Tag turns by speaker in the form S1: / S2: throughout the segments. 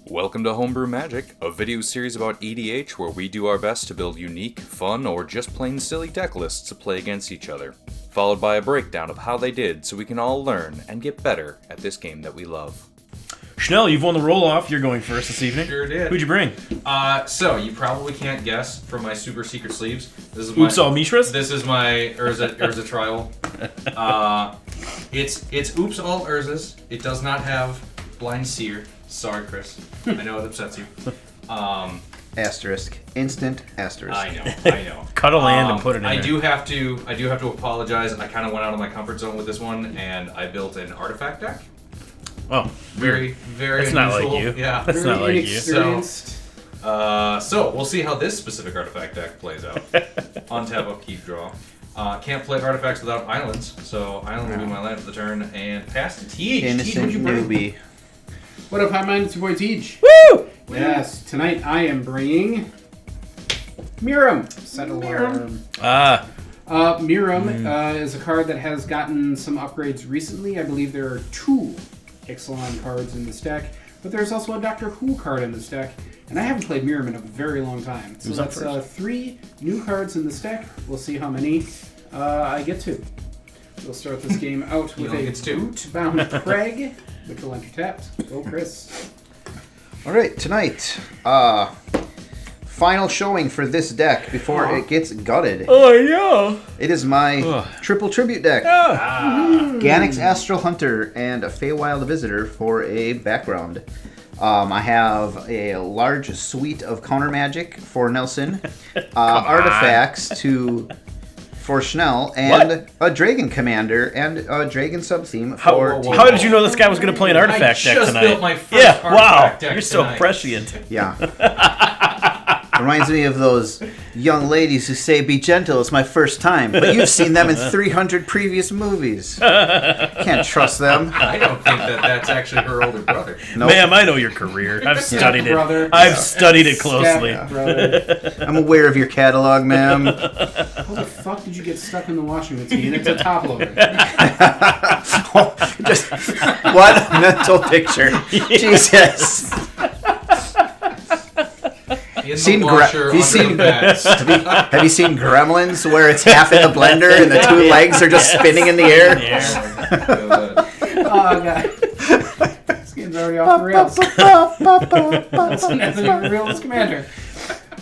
S1: Welcome to Homebrew Magic, a video series about EDH where we do our best to build unique, fun, or just plain silly deck lists to play against each other, followed by a breakdown of how they did so we can all learn and get better at this game that we love.
S2: Schnell, you've won the roll-off. You're going first this evening.
S3: Sure did.
S2: Who'd you bring?
S3: So you probably can't guess from my super secret sleeves. This is
S2: Oops, all Mishras?
S3: This is my Urza trial. It's Oops All Urzas. It does not have Blind Seer. Sorry, Chris. I know it upsets you.
S4: Asterisk. Instant asterisk.
S3: I know.
S2: Cut a land and put it in
S3: I
S2: there.
S3: do have to apologize. I kind of went out of my comfort zone with this one, and I built an artifact deck.
S2: Oh,
S3: Very
S2: That's
S3: unusual.
S2: not like you.
S3: Yeah.
S2: That's not like you.
S3: So we'll see how this specific artifact deck plays out. Untap, upkeep, draw. Can't play artifacts without islands, so island will be my land for the turn. And pass to Tej.
S4: Innocent
S3: What'd you bring?
S4: newbie.
S5: What up, High Mind? It's your boy Tej.
S2: Woo!
S5: Yes, tonight I am bringing Miirym. Set alarm. Miirym is a card that has gotten some upgrades recently. I believe there are 2 Ixalan cards in this deck, but there's also a Doctor Who card in this deck, and I haven't played Miirym in a very long time. So that's 3 new cards in this deck. We'll see how many I get to. We'll start this game out with a Boot-bound Craig, which will enter tapped. Go, Chris.
S4: Alright, tonight, final showing for this deck before it gets gutted.
S2: Oh, yeah.
S4: It is my triple tribute deck. Ganax Astral Hunter and a Feywild Visitor for a background. I have a large suite of counter magic for Nelson, artifacts for Schnell, and a Dragon Commander and a Dragon sub-theme for Team.
S2: How did you know this guy was going to play an artifact deck tonight?
S3: I just built my first artifact deck
S2: You're so
S3: tonight.
S2: prescient.
S4: Yeah. Reminds me of those young ladies who say, "Be gentle, it's my first time." But you've seen them in 300 previous movies. Can't trust them.
S3: I don't think that's actually her older brother.
S4: Nope.
S2: Ma'am, I know your career. I've studied it.
S5: brother.
S2: I've studied it closely.
S5: Step brother.
S4: I'm aware of your catalog, ma'am.
S5: How the fuck did you get stuck in the washing machine? It's a top loader.
S4: Just what a mental picture. Jesus.
S3: In the washer,
S4: have you seen
S3: under the beds.
S4: Have you seen Gremlins where it's half in the blender and the 2 legs are just spinning in the air?
S5: Oh, God. This game's already off the rails. That's a realist commander.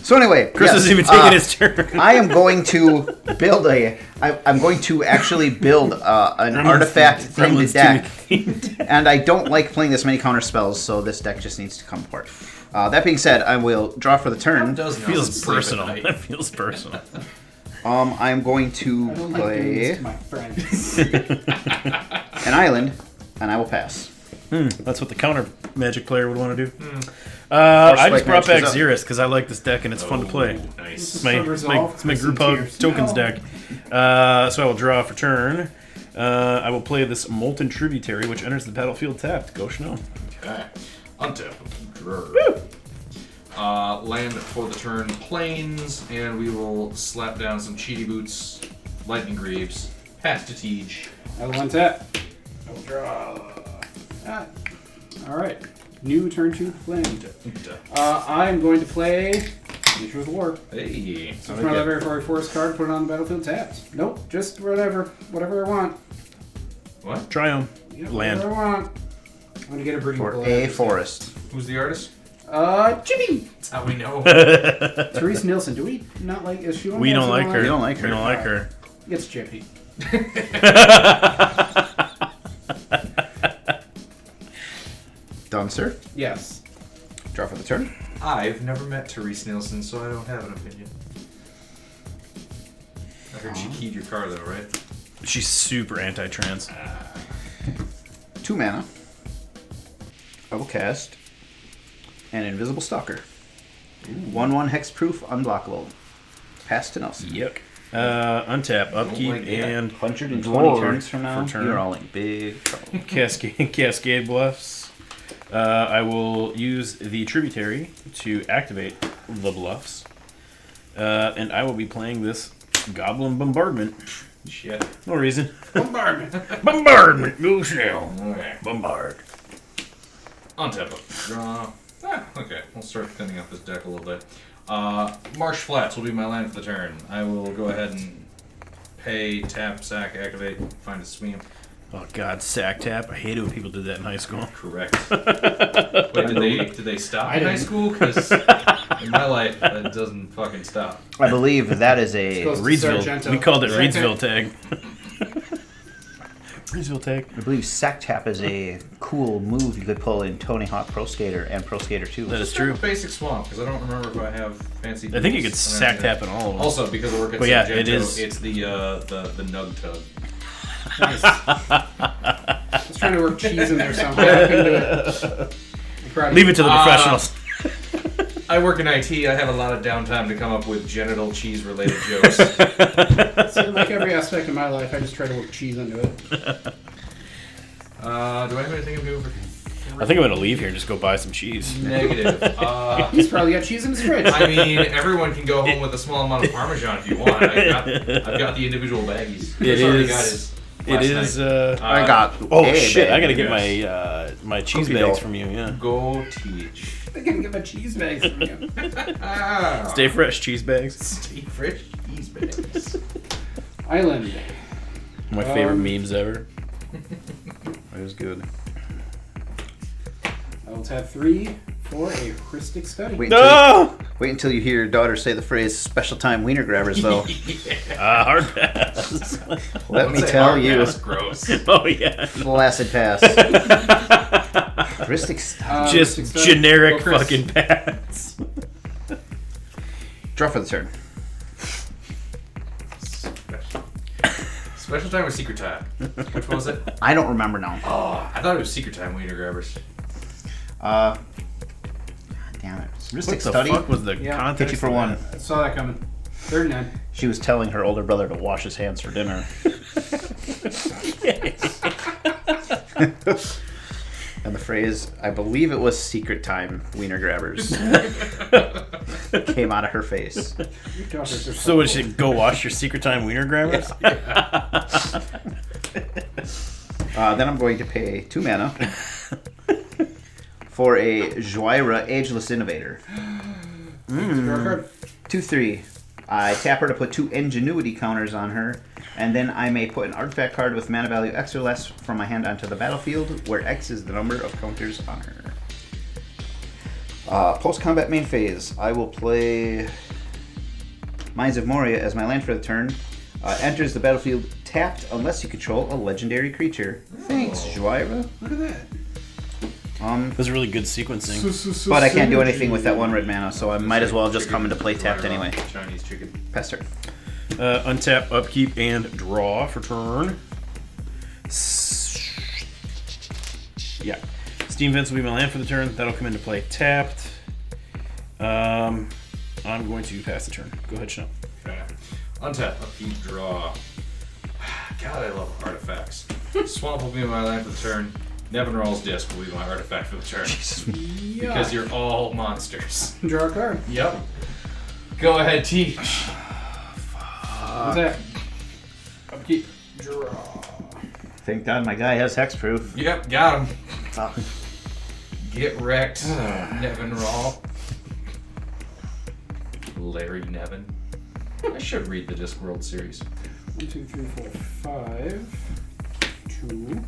S4: So anyway,
S2: Chris isn't even taking his turn.
S4: I am going to build I'm going to actually build an artifact themed deck, and I don't like playing this many counter spells, so this deck just needs to come apart. That being said, I will draw for the turn.
S2: Feels personal. It feels personal.
S4: I'm going to
S5: I don't like doing
S4: play
S5: this to my friends.
S4: an island, and I will pass.
S2: That's what the counter magic player would want to do. I just brought back
S4: magic is up.
S2: Xyris because I like this deck and it's fun to play.
S3: Nice.
S2: It's my group hug tokens deck. So I will draw for turn. I will play this Molten Tributary, which enters the battlefield tapped. Go Schnell.
S3: Okay. Untap. Land for the turn plains, and we will slap down some cheaty boots, lightning greaves, pass to Tej.
S5: I will untap. I will draw. Alright. New turn 2 land. I am going to play Nature's War.
S3: Hey.
S5: So it's my laboratory forest card, put it on the battlefield tapped. Nope, just whatever I want.
S3: What?
S2: Triumph.
S5: Yeah,
S2: Land.
S5: whatever I want. I'm gonna get a breeding
S4: For
S5: pool.
S4: a forest.
S3: Who's the artist?
S5: Jimmy!
S3: That's how we know.
S5: Therese Nielsen. Do we not like? Is she?
S2: We don't like her.
S4: You don't like her.
S2: We don't like her.
S5: It's Chippy.
S4: Done, sir.
S5: Yes.
S4: Draw for the turn.
S3: I've never met Therese Nielsen, so I don't have an opinion. I heard she keyed your car, though, right?
S2: She's super anti-trans.
S4: 2 mana. I will cast an Invisible Stalker. 1/1 hexproof, unblockable. Pass to Nelson.
S2: Yuck. Untap, upkeep,
S3: like that.
S2: and
S4: 120
S2: board
S4: turns from now,
S2: for turn.
S4: you're all in big trouble.
S2: Cascade bluffs. I will use the Tributary to activate the bluffs. And I will be playing this Goblin Bombardment.
S3: Shit.
S2: No reason.
S5: Bombardment.
S2: Bombardment. Go Schnell.
S3: Okay.
S2: Bombard.
S3: Untap. Draw. Okay. We'll start thinning up this deck a little bit. Marsh Flats will be my land for the turn. I will go ahead and pay, tap, sack, activate, find a swing.
S2: Oh God, sack tap. I hated when people did that in high school.
S3: Correct. Wait, did they stop in high school? Because in my life, that doesn't fucking stop.
S4: I believe that is a
S5: Goes to
S2: Reedsville.
S5: Sargento.
S2: We called it
S5: Sack
S2: Reedsville tag. Reedsville tag.
S4: I believe sack tap is a cool move you could pull in Tony Hawk Pro Skater and Pro Skater 2.
S2: That is
S3: Just start
S2: true.
S3: with Basic Swamp, because I don't remember if I have fancy.
S2: I think you could
S3: tools.
S2: sack tap in all of them.
S3: Also, because I work at
S2: But yeah,
S3: Sargento,
S2: it is-
S3: it's the Nug Tug.
S5: Nice. I was trying to work cheese in there somehow. I couldn't do it. I'm proud of
S2: Leave
S5: you.
S2: it to the professionals.
S3: I work in IT. I have a lot of downtime to come up with genital cheese-related jokes.
S5: So, like every aspect of my life, I just try to work cheese into it.
S3: Do I have anything I'm doing for?
S2: I think I'm gonna leave here and just go buy some cheese.
S3: Negative.
S5: He's probably got cheese in his fridge.
S3: I mean, everyone can go home with a small amount of Parmesan if you want. I've got the individual baggies.
S2: It
S3: Chris already
S2: is-
S3: got his
S2: It
S3: last
S2: is.
S3: night.
S4: I got.
S2: Oh
S4: a
S2: shit!
S4: bag.
S2: I gotta get
S3: yes.
S2: my cheese
S4: Cookie
S2: bags
S4: dough.
S2: from you. Yeah.
S3: Go teach.
S5: I can get my cheese bags from you.
S2: Stay fresh cheese bags.
S3: Stay fresh cheese bags.
S5: Island.
S2: My favorite memes ever. It was good.
S5: I will tab 3 for a heuristic study.
S4: Wait until you hear your daughter say the phrase "special time wiener grabbers," though.
S2: Hard pass.
S4: Let me
S3: Don't say
S4: tell
S3: hard
S4: you,
S3: pass, gross.
S2: Oh yeah.
S4: flaccid pass. Heuristic study.
S2: Just
S5: heuristic study.
S2: generic
S5: Go, Chris.
S2: fucking pass.
S4: Draw for the turn.
S3: Special time or secret time? Which one was it?
S4: I don't remember now.
S3: Oh, I thought it was secret time wiener grabbers.
S4: God damn it.
S2: What
S4: Heuristic
S2: the
S4: study.
S2: fuck was the
S5: Yeah.
S2: context?
S4: Hit you for
S2: of
S4: one.
S2: that?
S5: I saw that coming. 39.
S4: She was telling her older brother to wash his hands for dinner. And the phrase, I believe it was secret time wiener grabbers, came out of her face.
S5: Your daughters are
S2: So would you go wash your secret time wiener grabbers?
S4: Then I'm going to pay 2 mana for a Xyris Ageless Innovator.
S5: Draw a card.
S4: 2/3. I tap her to put 2 Ingenuity counters on her, and then I may put an artifact card with mana value X or less from my hand onto the battlefield, where X is the number of counters on her. Post-combat main phase. I will play Mines of Moria as my land for the turn. Enters the battlefield tapped unless you control a legendary creature. Thanks, Xyris.
S5: Look at that.
S2: It was really good sequencing.
S4: But I can't do anything with that 1 red mana, so I might as well just come into play tapped anyway.
S3: Chinese chicken.
S4: Pass turn.
S2: Untap, upkeep, and draw for turn. Yeah. Steam Vents will be my land for the turn. That'll come into play tapped. I'm going to pass the turn. Go ahead, Chanel.
S3: Okay. Untap, upkeep, draw. God, I love artifacts. Swamp will be my land for the turn. Nevinral's Disc will be my artifact for the turn. Because you're all monsters.
S5: Draw a card.
S3: Yep. Go ahead, teach.
S5: What's that? Upkeep. Draw.
S4: Thank God my guy has hexproof.
S3: Yep, got him. Get wrecked, Nevinral. Larry Nevin. I should read the Discworld series.
S5: 1, 2, 3, 4, 5. 2.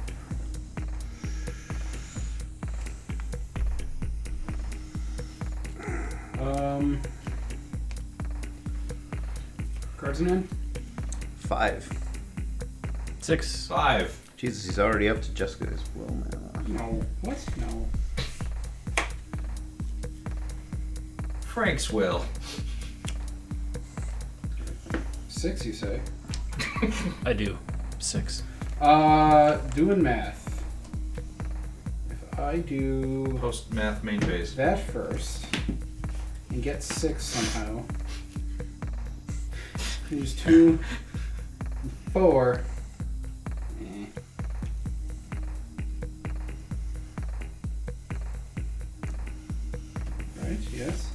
S5: Cards in hand.
S4: 5.
S2: 6.
S3: 5.
S4: Jesus, he's already up to Jessica's will mana.
S5: No. What? No.
S3: Frank's will.
S5: 6, you say?
S2: I do. 6.
S5: Doing math. If I do
S3: Post math main phase.
S5: that first and get 6 somehow, use 2, 4. Right, yes.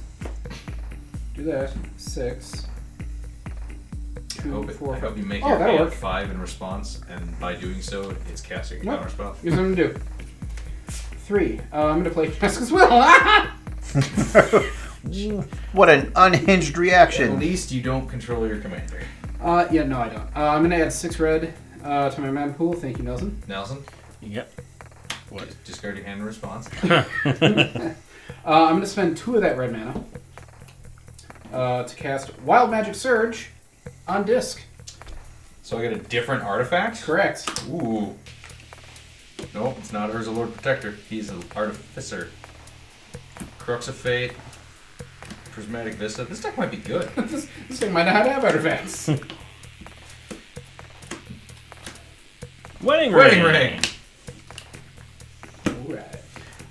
S5: Do that. 6.
S3: I
S5: 2,
S3: hope,
S5: 4.
S3: I hope you make
S5: Oh,
S3: your
S5: that'll
S3: hand
S5: work.
S3: 5 in response, and by doing so, it's casting a
S5: Nope.
S3: counter spell.
S5: Here's what I'm gonna do. 3. I'm gonna play Jessica's Will.
S4: What an unhinged
S3: At
S4: reaction.
S3: least you don't control your commander.
S5: Yeah, no, I don't. I'm going to add 6 red to my mana pool. Thank you, Nelson.
S3: Nelson,
S2: Yep. What?
S3: discard your hand in response.
S5: I'm going to spend 2 of that red mana to cast Wild Magic Surge on disc.
S3: So I get a different artifact?
S5: Correct.
S3: Ooh. Nope, it's not Urza Lord Protector. He's an artificer. Crux of Fate. Prismatic Vista. This deck might be good.
S5: this thing might not have artifacts.
S2: Wedding
S3: Wedding Ring.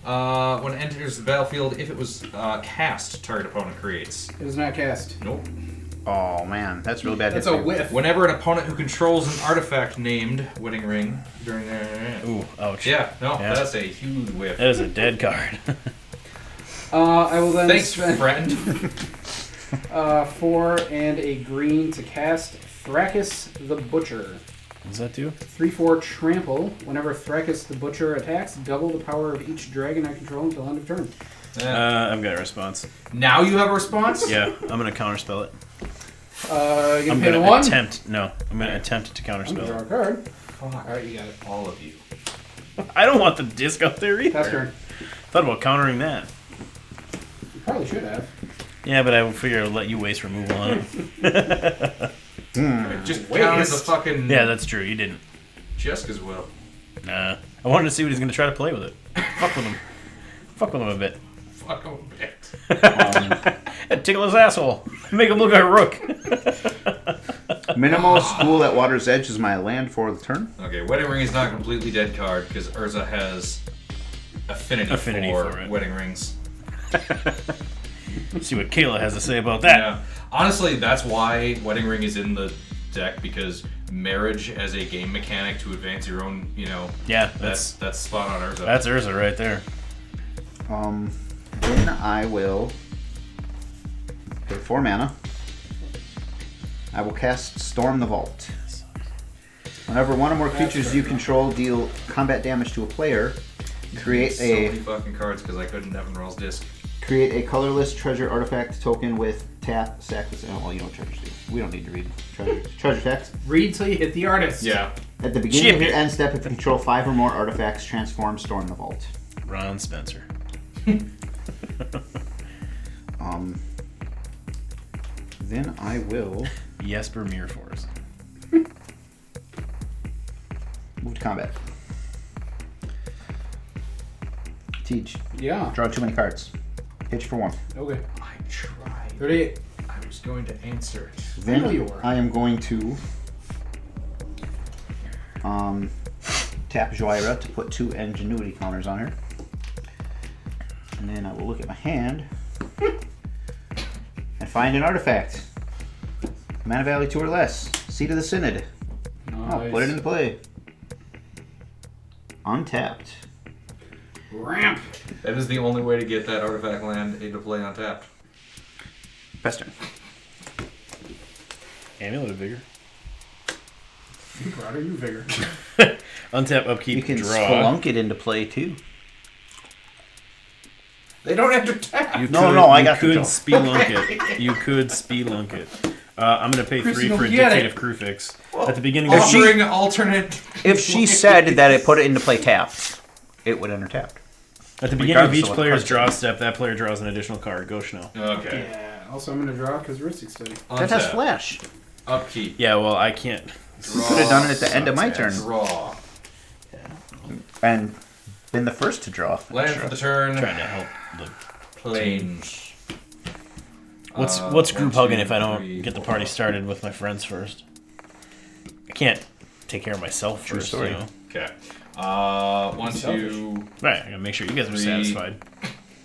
S5: Alright.
S3: When it enters the battlefield, if it was cast, target opponent creates.
S5: It is not cast.
S3: Nope.
S4: Oh man, that's really bad.
S5: That's
S4: hit
S5: a
S4: for you.
S5: whiff.
S3: Whenever an opponent who controls an artifact named Wedding Ring during their...
S2: Ooh, ouch.
S3: Yeah, no,
S2: Yeah.
S3: that's a huge whiff.
S2: That is a dead card.
S5: I will then
S3: Thanks,
S5: spend
S3: friend.
S5: 4 and a green to cast Thrakus the Butcher.
S2: What does that do?
S5: 3/4 trample. Whenever Thrakus the Butcher attacks, double the power of each dragon I control until end of turn.
S2: I've got a response.
S3: Now you have a response?
S2: Yeah, I'm going to counterspell it.
S5: You
S2: I'm
S5: pay the
S2: going to
S5: 1.
S2: attempt. No, I'm going to attempt to
S5: I'm gonna draw
S2: counterspell
S5: a
S2: it.
S5: card.
S3: Fuck.
S5: Alright, you got it.
S3: All of you.
S2: I don't want the disc up there either.
S5: Pass turn.
S2: Thought about countering that.
S5: You probably should have.
S2: Yeah, but I would figure I'd let you waste removal on it.
S3: Just
S5: Waste.
S3: count as a fucking...
S2: Yeah, that's true. You didn't.
S3: Jessica's will.
S2: Nah. I wanted to see what he's going to try to play with it. Fuck with him. Fuck with him a bit.
S3: Fuck a bit.
S2: And tickle his asshole. Make him look like a rook.
S4: Minimal School at Water's Edge is my land for the turn.
S3: Okay, Wedding Ring is not a completely dead card because Urza has affinity for
S2: it.
S3: Wedding Rings.
S2: See what Kayla has to say about that.
S3: Yeah. Honestly, that's why Wedding Ring is in the deck, because marriage as a game mechanic to advance your own,
S2: Yeah,
S3: that's spot on Urza.
S2: that's Urza right there.
S4: Then I will pay 4 mana. I will cast Storm the Vault. Whenever one or more creatures you control deal combat damage to a player, create
S3: so many
S4: a
S3: fucking cards because I couldn't Nevinral's disc.
S4: create a colorless treasure artifact token with tap, sack. Well, you know what treasures do. We don't need to read treasure text.
S5: Read till you hit the artist.
S3: Yeah.
S4: At the beginning
S2: Ship
S4: of your
S2: it.
S4: end step, if you control 5 or more artifacts, transform Storm the Vault.
S2: Ron Spencer.
S4: Then I will
S2: Jesper Mirforce.
S4: move to combat. Teach.
S5: Yeah.
S4: Draw too many cards. Hit you for 1.
S5: Okay.
S3: I tried.
S5: 38.
S3: I was going to answer it.
S4: Then
S5: know you were.
S4: I am going to tap Xyris to put 2 Ingenuity counters on her. And then I will look at my hand and find an artifact. Mana value 2 or less. Seat of the Synod. I'll put it into play. Untapped.
S5: Ramp.
S3: That is the only way to get that artifact land into play untapped.
S4: Best turn.
S2: Amulet of Vigor.
S5: You brought her, you vigor.
S2: Untap, upkeep,
S4: You can
S2: draw.
S4: spelunk it into play too.
S3: They don't enter tap.
S2: You
S4: I got the
S2: could
S4: joke.
S2: spelunk it. You could spelunk it. I'm going to pay
S5: Chris,
S2: 3
S5: you
S2: for a
S5: don't get
S2: Dictate
S5: it.
S2: of Crew Fix. At the beginning of
S4: she-
S3: Offering alternate.
S4: If she said that it put it into play tapped, it would enter tapped.
S2: At the beginning of
S4: Regardless
S2: each
S4: of what
S2: player's
S4: card
S2: draw step, that player draws an additional card. Go Schnell.
S3: Okay.
S5: Yeah. Also, I'm going to draw because Ristic Study.
S4: That has
S3: Untap.
S4: flash.
S3: Upkeep.
S2: Yeah, well, I can't.
S4: You could have done it at the end of my
S3: Untap.
S4: turn
S3: Draw.
S4: and been the first to draw.
S3: Land for the turn.
S2: Trying to help the.
S3: Plains.
S2: What's group
S3: 1, 2,
S2: hugging if I don't
S3: 3,
S2: get the
S3: 4.
S2: party started with my friends first? I can't take care of myself first.
S4: story.
S2: You know?
S3: Okay. 1, 2,
S2: Right, I gotta make sure you guys are
S3: 3.
S2: satisfied.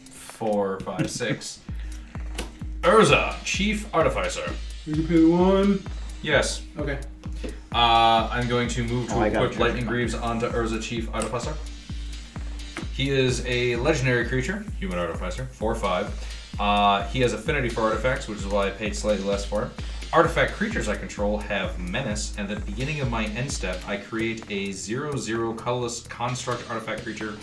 S3: 4, 5, 6. Urza, Chief Artificer.
S5: You can pay the 1.
S3: Yes.
S5: Okay.
S3: I'm going to move to
S4: I got
S3: equip
S4: it.
S3: Lightning Greaves onto Urza, Chief Artificer. He is a legendary creature, human artificer, 4/5. He has affinity for artifacts, which is why I paid slightly less for it. Artifact creatures I control have menace, and at the beginning of my end step, I create a 0/0 colorless construct artifact creature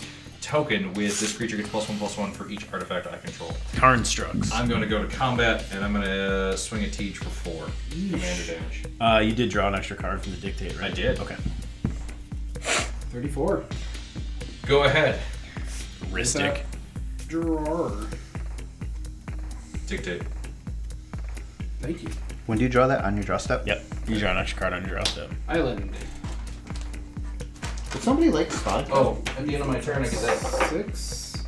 S3: token with this creature gets +1/+1 for each artifact I control.
S2: Constructs.
S3: I'm going to go to combat, and I'm going to swing a Teach for 4 commander damage.
S2: You did draw an extra card from the dictate, right?
S3: I did.
S2: Okay.
S5: 34.
S3: Go ahead.
S2: Ristic.
S5: Drawer.
S3: Dictate.
S5: Thank you.
S4: When do you draw that? On your draw step?
S2: Yep. You draw an extra card on your draw step.
S5: Island.
S4: Would somebody like Spotted Cow?
S3: Oh, at the end of my turn, I get that.
S5: 6.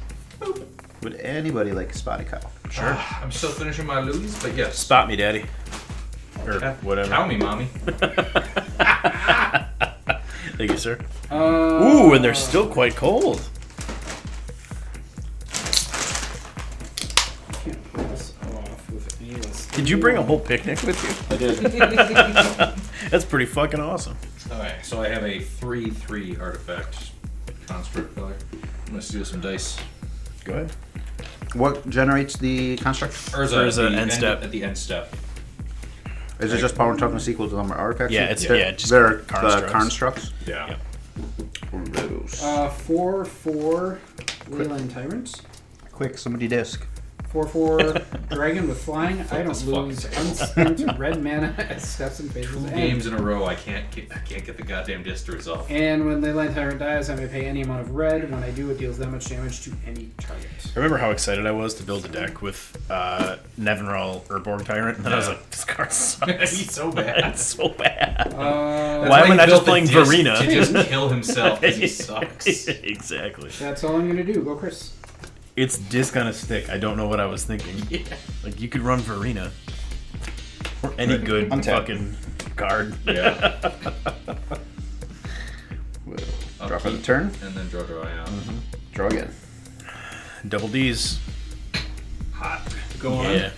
S4: Would anybody like Spotted Cow?
S2: Sure.
S3: I'm still finishing my Louis, but yes.
S2: Spot me, daddy. Or whatever.
S3: Cow me, mommy.
S2: Thank you, sir. Ooh, and they're still quite cold.
S5: Can't pull this off with any less.
S2: Did you bring a whole picnic with you?
S4: I did.
S2: That's pretty fucking awesome.
S3: Alright, so I have a 3/3 artifact construct color. I'm going to steal some dice.
S2: Go ahead.
S4: What generates the construct?
S3: Urza,
S2: Urza,
S3: at the
S2: end step.
S3: At the end step.
S4: Is it just power and toughness equal to the number of artifacts?
S2: Yeah, it's just
S4: they're
S2: constructs.
S4: the constructs.
S3: Yeah.
S4: Gross.
S5: 4/4 Leyline Tyrant.
S4: Quick, somebody disc.
S5: 4/4 Dragon with flying. I don't
S3: this fucking
S5: lose
S3: table.
S5: unspent red mana as steps and phases.
S3: 2 games in a row, I can't get the goddamn disc to resolve.
S5: And when Leyline Tyrant dies, I may pay any amount of red. When I do, it deals that much damage to any target.
S2: Remember how excited I was to build a deck with Nevinral Urborg Tyrant? And then I was like, this card sucks.
S3: He's so bad.
S2: It's so bad.
S3: That's
S2: Why am
S3: he
S2: I not
S3: built
S2: just
S3: the
S2: playing
S3: disc
S2: Verena?
S3: To just kill himself because he sucks.
S2: Exactly.
S5: That's all I'm going to do. Go, Chris.
S2: It's disc on a stick. I don't know what I was thinking.
S3: Yeah.
S2: Like, you could run Verena. Or any good
S4: Untap.
S2: fucking card.
S3: Yeah.
S4: Draw for the
S3: Upkeep,
S4: turn.
S3: and then draw, yeah.
S4: Draw again.
S2: Double D's.
S3: Hot. Go on.
S2: Yeah.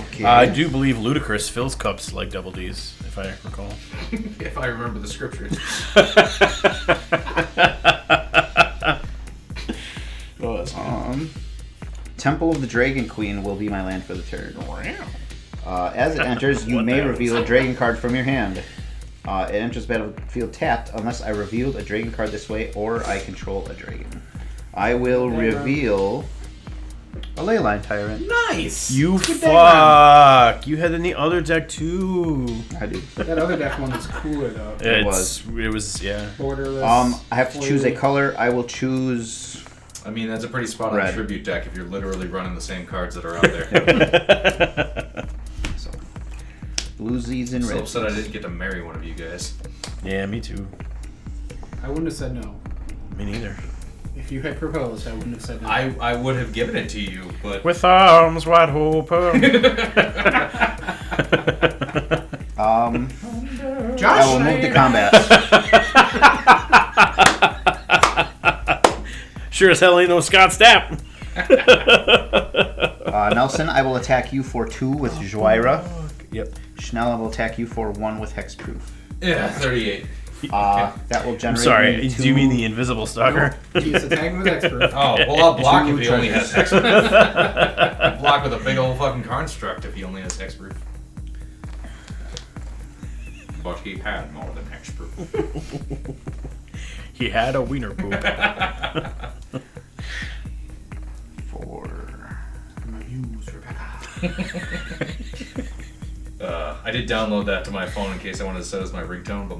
S4: Okay.
S2: I do believe Ludicrous fills cups like Double D's, if I recall.
S3: If I remember the scriptures.
S4: Temple of the Dragon Queen will be my land for the turn. As it enters, you
S2: What
S4: may
S2: the hell
S4: reveal a dragon card from your hand. It enters battlefield tapped unless I revealed a dragon card this way or I control a dragon. I will reveal a Leyline Tyrant.
S5: Nice!
S2: You
S5: Good day, man.
S2: fuck! You had in the other deck too.
S4: I do.
S5: That other deck one was cooler, though.
S2: It
S4: was.
S2: Yeah.
S5: Borderless.
S4: I have to choose a
S5: foil.
S4: color. I will choose.
S3: I mean, that's a pretty spot on
S4: Red.
S3: tribute deck if you're literally running the same cards that are out there.
S4: So, bluesies and
S3: So
S4: red.
S3: upset I didn't get to marry one of you guys.
S2: Yeah, me too.
S5: I wouldn't have said no.
S2: Me neither.
S5: If you had proposed, I wouldn't have said no.
S3: I would have given it to you, but
S2: With arms wide open.
S5: Josh!
S4: I will move to combat.
S2: Sure as hell ain't no Scott Stapp.
S4: Nelson, I will attack you for 2 with Xyris.
S2: Yep.
S4: Schnell, I will attack you for 1 with Hexproof.
S3: yeah, 38.
S4: That will
S2: I'm
S4: generate.
S2: sorry.
S4: me
S2: Do you mean
S4: 2
S2: the Invisible Stalker?
S5: He's attacking with expert.
S3: Oh, well, I'll block
S4: Two
S3: if he only has
S4: treasures.
S3: hexproof. I'll block with a big old fucking construct if he only has hexproof. But he had more than hexproof.
S2: He had a wiener poop.
S4: 4.
S3: I did download that to my phone in case I wanted to set it as my ringtone, but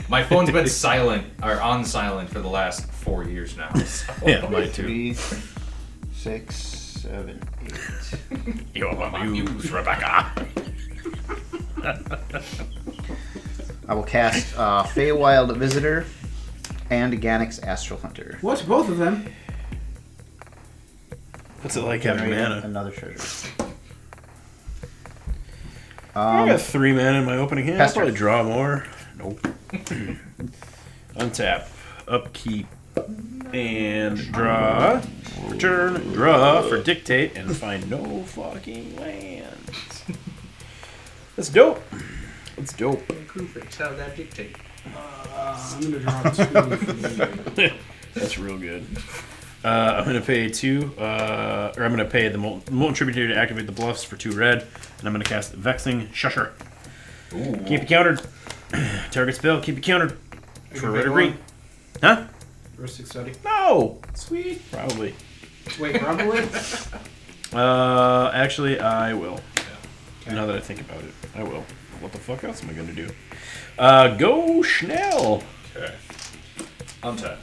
S3: my phone's been silent or on silent for the last 4 years now. So.
S2: Yeah, mine too.
S4: 3, 6, 7, 8.
S2: You're my muse, Rebecca.
S4: I will cast Feywild Visitor and Ganax Astral Hunter.
S5: What's both of them?
S2: What's it like having
S4: Generate
S2: mana?
S4: another treasure.
S2: I got 3 mana in my opening hand. I'll
S4: Pester.
S2: probably draw more. Nope. Untap. Upkeep. And draw. Return. Draw for dictate. And find no fucking lands. That's dope. That's dope.
S3: How that dictate?
S5: I'm going to draw 2 for you.
S2: That's real good. I'm going to pay 2, or I'm going to pay the Molten Tributary to activate the bluffs for 2 red, and I'm going to cast Vexing Shusher.
S3: Ooh.
S2: Can't be countered. Target spell, keep it countered. For red or green.
S5: Red Rustic study.
S2: No!
S5: Sweet.
S2: Probably.
S5: Wait, probably?
S2: Actually, I will. Now that I think about it, I will. What the fuck else am I gonna do? Go Schnell!
S3: Okay. Untap.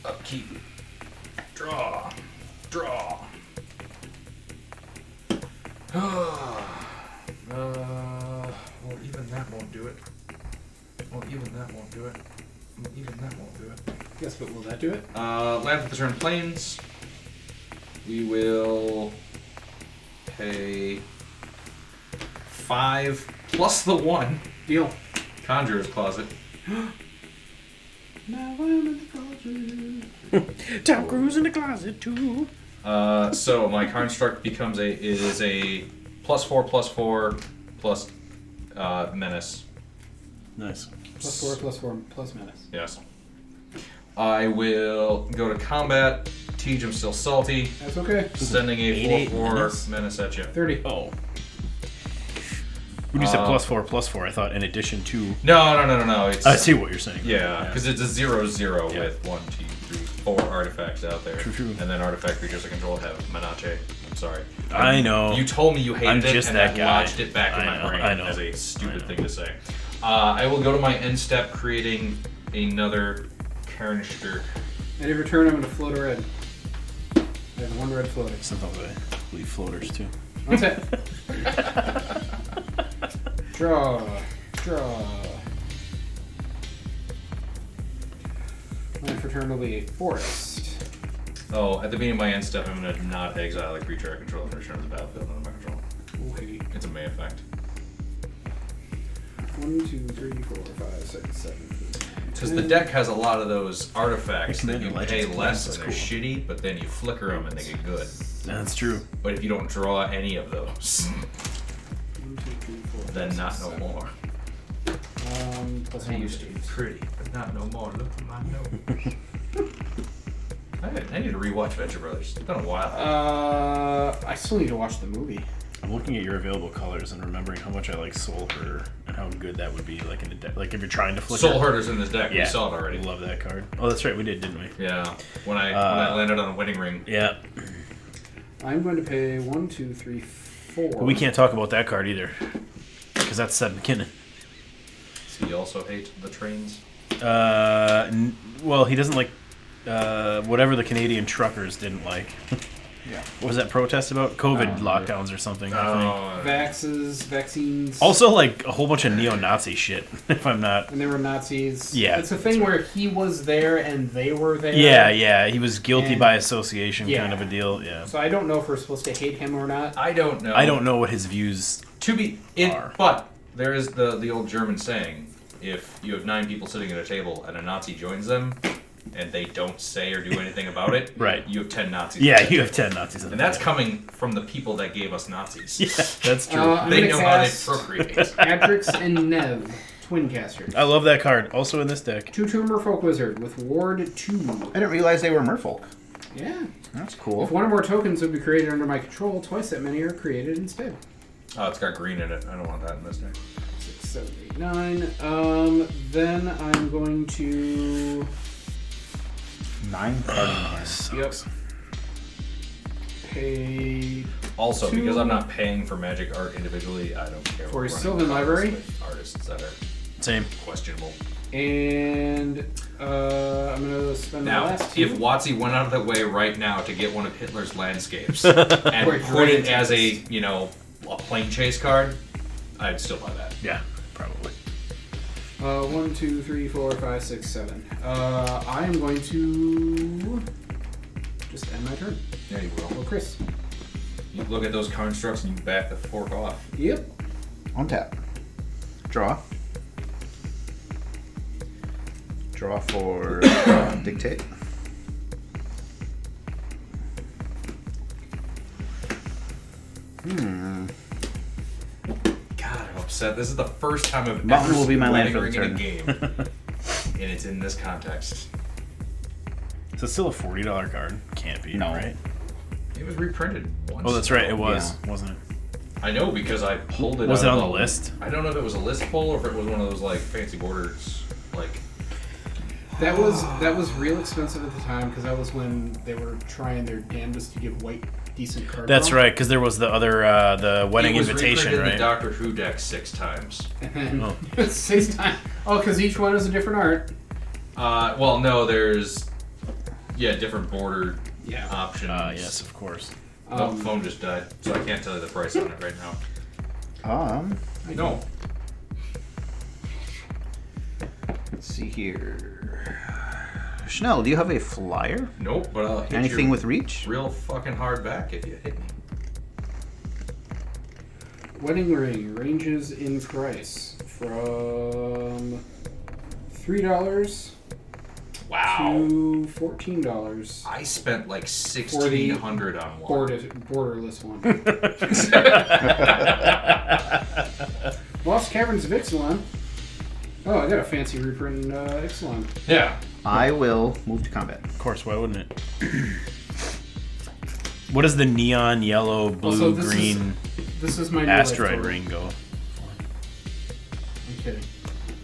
S3: Upkeep. Draw. Draw. Well, even that won't do it. Well, even that won't do it. Well, even that won't do it.
S5: Yes, but will that do it?
S3: Land for the turn planes. We will pay 5 plus the 1.
S5: Deal.
S3: Conjurer's Closet.
S5: Now I'm in the closet.
S2: Tom Cruise in the closet too.
S3: So my construct becomes a +4/+4 plus menace.
S2: Nice.
S5: +4/+4 plus menace.
S3: Yes. I will go to combat. Teach him still salty.
S5: That's okay.
S3: Sending a
S2: 8/8
S3: 4/4 menace at you.
S5: 30.
S2: Oh. When you said +4/+4, I thought in addition to.
S3: No. It's,
S2: I see what you're saying.
S3: Yeah, because it's a 0/0
S2: Yeah.
S3: with 1, 2, 3, 4 artifacts out there.
S2: True.
S3: And then artifact creatures I control have Manache. I'm sorry.
S2: I know.
S3: You told me you hated
S2: I'm
S3: it,
S2: just
S3: and
S2: that
S3: I
S2: guy.
S3: lodged it back in
S2: I
S3: my
S2: know,
S3: brain
S2: I know.
S3: as a stupid
S2: I
S3: thing to say. I will go to my end step, creating another canister.
S5: End of your turn, I'm going to float a red. I have 1 red floating.
S2: Sometimes I leave floaters too.
S5: That's it. Draw. Land for turn will be Forest.
S3: Oh, at the beginning of my end step, I'm going to not exile a creature I control and return to the battlefield under my control.
S5: Okay.
S3: It's a May effect.
S5: 1, 2, 3, 4, 5, 6, 7, 8.
S3: Because the deck has a lot of those artifacts that
S2: Commander
S3: you
S2: Legends
S3: pay
S2: plans
S3: less
S2: is
S3: and they're
S2: cool.
S3: shitty, but then you flicker them and they get good.
S2: That's true.
S3: But if you don't draw any of those,
S5: 1, 2, 3, 4, 5,
S3: then
S5: 6,
S3: not no
S5: 7.
S3: more.
S5: Plus
S3: I
S5: 1
S3: used to be
S5: base.
S3: pretty, but not no more. Look at my nose. I need to rewatch Venture Brothers. It's been a while.
S5: I still need to watch the movie.
S2: I'm looking at your available colors and remembering how much I like Soul Herder and how good that would be, like in a deck. Like if you're trying to flicker.
S3: Soul Herder's in this deck.
S2: Yeah.
S3: We saw it already.
S2: Love that card. Oh, that's right, we did, didn't we?
S3: Yeah. When I landed on a winning ring.
S2: Yeah.
S5: I'm going to pay 1, 2, 3, 4.
S2: But we can't talk about that card either, because that's Seth McKinnon.
S3: Does he also hate the trains?
S2: Well, he doesn't like whatever the Canadian truckers didn't like.
S5: Yeah.
S2: What was that protest about? COVID lockdowns or something, I think.
S5: Vaccines.
S2: Also, like, a whole bunch of neo-Nazi shit, if I'm not...
S5: And they were Nazis.
S2: Yeah.
S5: It's a thing where he was there and they were there.
S2: Yeah, he was guilty
S5: And-
S2: by association
S5: Yeah.
S2: kind of a deal, yeah.
S5: So I don't know if we're supposed to hate him or not.
S3: I don't know.
S2: I don't know what his views...
S3: But there is the old German saying: if you have 9 people sitting at a table and a Nazi joins them, and they don't say or do anything about it,
S2: Right.
S3: you have 10 Nazis.
S2: Yeah, you have 10 Nazis in
S3: And that's coming from the people that gave us Nazis.
S2: Yeah, that's true.
S5: I'm
S3: They
S5: gonna
S3: know how they
S5: cast
S3: procreate.
S5: Adrix and Nev, Twin Casters.
S2: I love that card. Also in this deck.
S5: 2/2 Merfolk Wizard with Ward 2.
S4: I didn't realize they were merfolk.
S5: Yeah.
S4: That's cool.
S5: If one or more tokens would be created under my control, twice that many are created instead.
S3: Oh, it's got green in it. I don't want that in this deck.
S5: 6, 7, 8, 9. Then I'm going to...
S4: 9 card in hand.
S5: Yep. Pay...
S3: Also,
S5: 2
S3: because I'm not paying for magic art individually, I don't care.
S5: For
S3: we're
S5: a
S3: running
S5: Sylvan
S3: cards
S5: library?
S3: with artists that are
S2: Same.
S3: questionable.
S5: And I'm going to spend my
S3: Now,
S5: last 2.
S3: if Watsy went out of the way right now to get one of Hitler's landscapes and
S5: Or
S3: put it
S5: Green
S3: as a,
S5: Tempest.
S3: a plane chase card, I'd still buy that.
S2: Yeah, probably.
S5: 1, 2, 3, 4, 5, 6, 7. I am going to just end my turn.
S3: Yeah, you will.
S5: Oh, Chris.
S3: You look at those constructs and you back the fork off.
S5: Yep.
S4: Untap. Draw. Draw for Dictate.
S3: God, I'm upset. This is the first time I've
S4: Mountain
S3: ever
S4: will be
S3: seen
S4: my land
S3: Winning
S4: for
S3: Ring
S4: the
S3: in a game. And it's in this context.
S2: So it's still a $40 card. Can't be,
S4: No.
S2: right?
S3: It was reprinted once.
S2: Oh, that's right. It was,
S4: Yeah.
S2: wasn't it?
S3: I know because I pulled it
S2: Was
S3: out
S2: it on
S3: of
S2: the list?
S3: I don't know if it was a list pull or if it was one of those like fancy borders. Like
S5: That was real expensive at the time because that was when they were trying their damnedest to give white decent card.
S2: That's
S5: draw.
S2: right, because there was the other the wedding invitation,
S3: in
S2: right?
S3: the Doctor Who deck 6 times.
S5: And then 6 times. Oh, because each one is a different art.
S3: Well, no, there's different border options.
S2: Yes, of course.
S3: The phone just died, so I can't tell you the price on it right now. No.
S4: Let's see here. Schnell, do you have a flyer?
S3: Nope, but I'll hit
S4: Anything
S3: you
S4: with reach?
S3: real fucking hard back if you hit me.
S5: Wedding ring ranges in price from $3 to $14.
S3: I spent like $1,600 on one.
S5: Borderless one. Lost Caverns of Ixalan. Oh, I got a fancy reprint in Ixalan.
S3: Yeah.
S4: I will move to combat.
S2: Of course, why wouldn't it? What does the neon yellow, blue,
S5: Also,
S2: green
S5: This is my new
S2: asteroid
S5: life
S2: ring go?
S5: I'm kidding.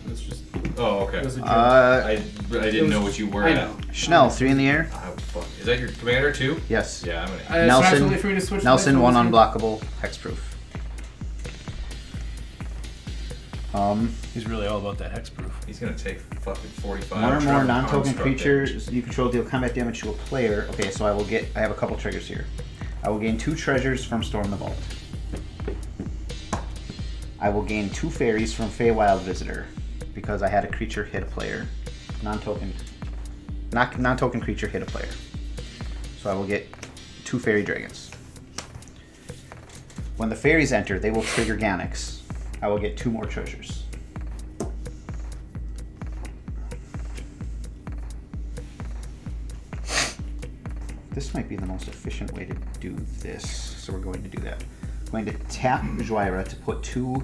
S5: That's just.
S3: Oh, okay.
S5: It was a joke.
S3: I didn't know what you were
S5: I
S3: at.
S5: know.
S4: Schnell, 3 in the air.
S3: Oh, fuck. Is that your commander too?
S4: Yes.
S3: Yeah, I'm gonna.
S5: It's not
S4: Nelson,
S5: too late for me to switch
S4: Nelson,
S5: to
S4: 1
S5: the next
S4: unblockable, hexproof.
S2: He's really all about that hexproof.
S3: He's gonna take fucking 45.
S4: One or more
S3: travel
S4: non-token
S3: construct
S4: creatures you control deal combat damage to a player. Okay, so I have a couple triggers here. I will gain 2 treasures from Storm the Vault. I will gain 2 fairies from Feywild Visitor because I had a creature hit a player. Non-token creature hit a player. So I will get 2 fairy dragons. When the fairies enter, they will trigger Ganax. I will get 2 more treasures. This might be the most efficient way to do this, so we're going to do that. I'm going to tap Xyris to put 2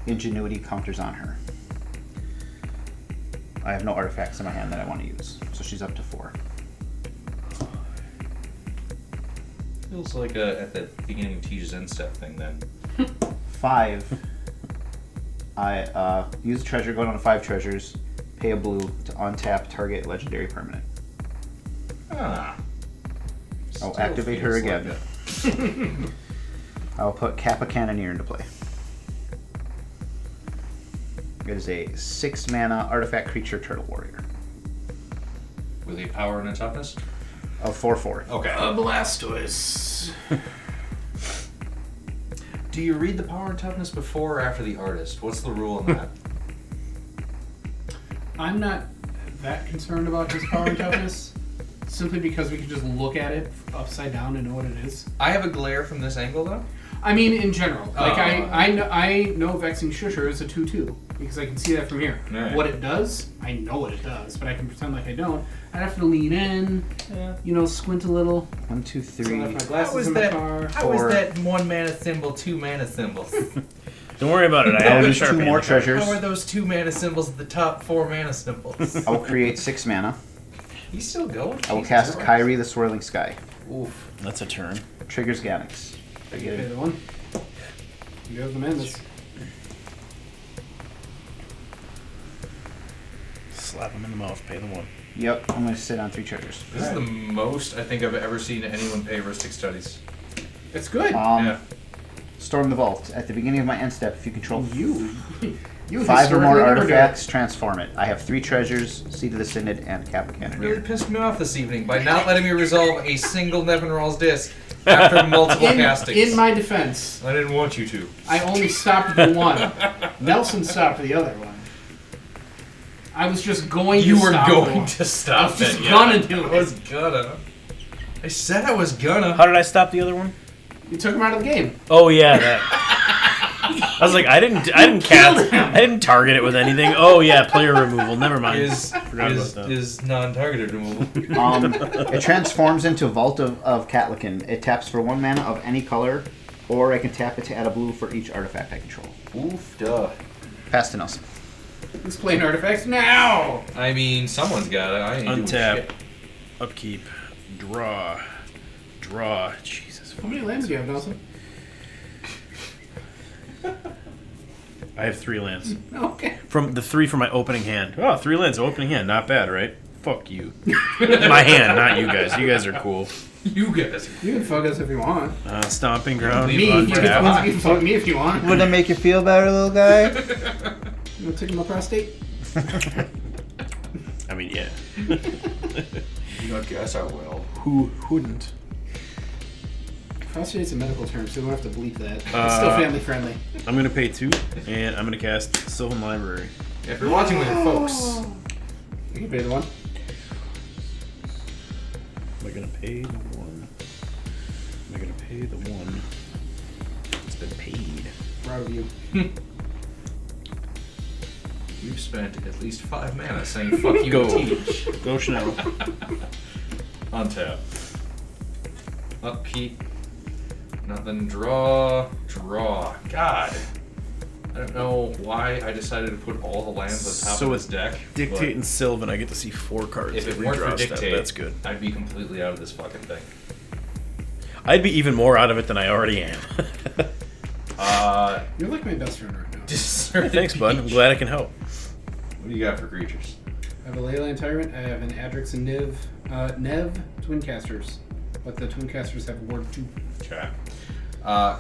S4: Ingenuity counters on her. I have no artifacts in my hand that I want to use, so she's up to 4.
S3: Feels like at the beginning of Teach's End Step thing then.
S4: 5. I use a treasure, go down to 5 treasures, pay a blue to untap target legendary permanent.
S3: Ah.
S4: I'll
S3: Still
S4: activate her
S3: feels
S4: again.
S3: like
S4: I'll put Kappa Cannoneer into play. It is a 6 mana artifact creature turtle warrior.
S3: With a power and a toughness?
S4: Of 4/4.
S3: Okay.
S5: Blastoise.
S3: Do you read the power and toughness before or after the artist? What's the rule on that?
S5: I'm not that concerned about his power and toughness, simply because we can just look at it upside down and know what it is.
S3: I have a glare from this angle though.
S5: I mean, in general, like I know Vexing Shusher is a 2/2 because I can see that from here.
S3: Right.
S5: What it does, I know what it does, but I can pretend like I don't. I'd have to lean in, squint a little.
S4: 1, 2,
S5: So
S4: 3.
S5: I left my glasses in my car.
S3: How is
S4: 4.
S3: that 1 mana symbol 2 mana symbols?
S2: Don't worry about it. I
S4: I
S2: have
S4: will
S2: a
S4: use 2
S2: Sharpie in
S4: more
S2: the car.
S4: treasures.
S3: How are those 2 mana symbols at the top 4 mana symbols?
S4: I will create 6 mana.
S3: He's still going?
S4: I will
S3: Jesus
S4: cast
S3: Christ.
S4: Kyrie the Swirling Sky.
S3: Oof.
S2: That's a turn.
S4: Triggers Ganax. I get
S5: Okay,
S4: it.
S5: the one. You have the madness.
S2: Slap him in the mouth. Pay the 1.
S4: Yep, I'm going to sit on 3 treasures.
S3: This is the most I think I've ever seen anyone pay Ristic Studies.
S5: It's good.
S3: Yeah.
S4: Storm the Vault. At the beginning of my end step, if you control
S5: you
S4: 5 or
S5: historically
S4: more
S5: never do it.
S4: artifacts, transform it. I have 3 treasures, Seed of the Synod, and Kappa Cannoneer.
S3: Really pissed me off this evening by not letting me resolve a single Nevinyrral's disc after multiple castings.
S5: In my defense,
S3: I didn't want you to.
S5: I only stopped the one. Nelson stopped the other one. I was just going to
S3: You were
S5: stop
S3: going
S5: one.
S3: to stop
S5: I was just
S3: it.
S5: gonna do
S3: I was
S5: it.
S3: gonna. I said I was gonna.
S2: How did I stop the other one?
S5: You took him out of the game.
S2: Oh yeah, that. I was like, I didn't cast, I didn't target it with anything. Oh yeah, player removal. Never mind. Forgot about that.
S3: Is non-targeted removal.
S4: It transforms into Vault of Catlican. It taps for 1 mana of any color, or I can tap it to add a blue for each artifact I control.
S3: Oof, duh.
S4: Pass to Nelson.
S5: Who's playing artifacts now?
S3: I mean, someone's got it. I ain't doing
S2: Untap,
S3: shit.
S2: upkeep, draw. Jesus.
S5: How many lands do you have, Nelson?
S2: I have 3 lands.
S5: Okay.
S2: From the 3 from my opening hand. Oh, 3 lands, opening hand. Not bad, right? Fuck you. My hand, not you guys. You guys are cool.
S3: You guys.
S5: You can fuck us if you want.
S2: Stomping ground.
S5: Me, you can fuck me if you want.
S4: Wouldn't it make you feel better, little guy?
S5: You want to take my prostate?
S2: I mean, yeah.
S3: I guess I will.
S2: Who wouldn't?
S5: Prostate's a medical term, so we don't have to bleep that. It's still family friendly.
S2: I'm going to pay 2, and I'm going to cast Sylvan Library.
S3: If you're watching with your folks,
S5: You can pay the 1.
S2: Am I going to pay the 1? Am I going to pay the 1? It's been paid.
S5: Proud of you.
S3: you've spent at least 5 mana saying fuck you
S2: Go.
S3: and teach.
S2: Go Chanel.
S3: Untap. Upkeep. Nothing. Draw. God. I don't know why I decided to put all the lands on top
S2: So
S3: of
S2: with
S3: this deck.
S2: Dictate and Sylvan, I get to see 4 cards
S3: If it
S2: every
S3: weren't
S2: draw
S3: for
S2: step.
S3: Dictate,
S2: That's good.
S3: I'd be completely out of this fucking thing.
S2: I'd be even more out of it than I already am.
S5: You're like my best friend right now.
S2: Thanks, bud. I'm glad I can help.
S3: What do you got for creatures?
S5: I have a Leyline Tyrant, I have an Adrix and Nev Twin Casters. But the Twin Casters have Ward 2.
S3: Okay.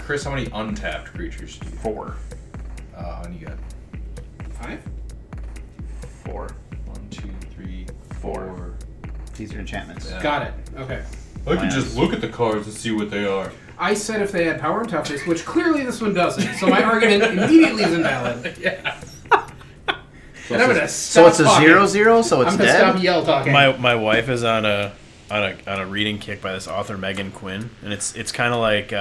S3: Chris, how many untapped creatures do you have?
S2: 4.
S3: How many you got?
S5: 5?
S2: 4.
S3: 1, 2, 3, 4.
S4: These are enchantments.
S3: Yeah.
S5: Got it. Okay.
S3: I can just look at the cards and see what they are.
S5: I said if they had power and toughness, which clearly this one doesn't, so my argument immediately is invalid.
S3: Yeah.
S5: And I'm gonna
S4: So
S5: stop
S4: it's a
S5: talking.
S4: 0/0, so it's
S5: I'm gonna
S4: dead?
S5: stop yell talking.
S2: My wife is on a reading kick by this author Megan Quinn, and it's kind of like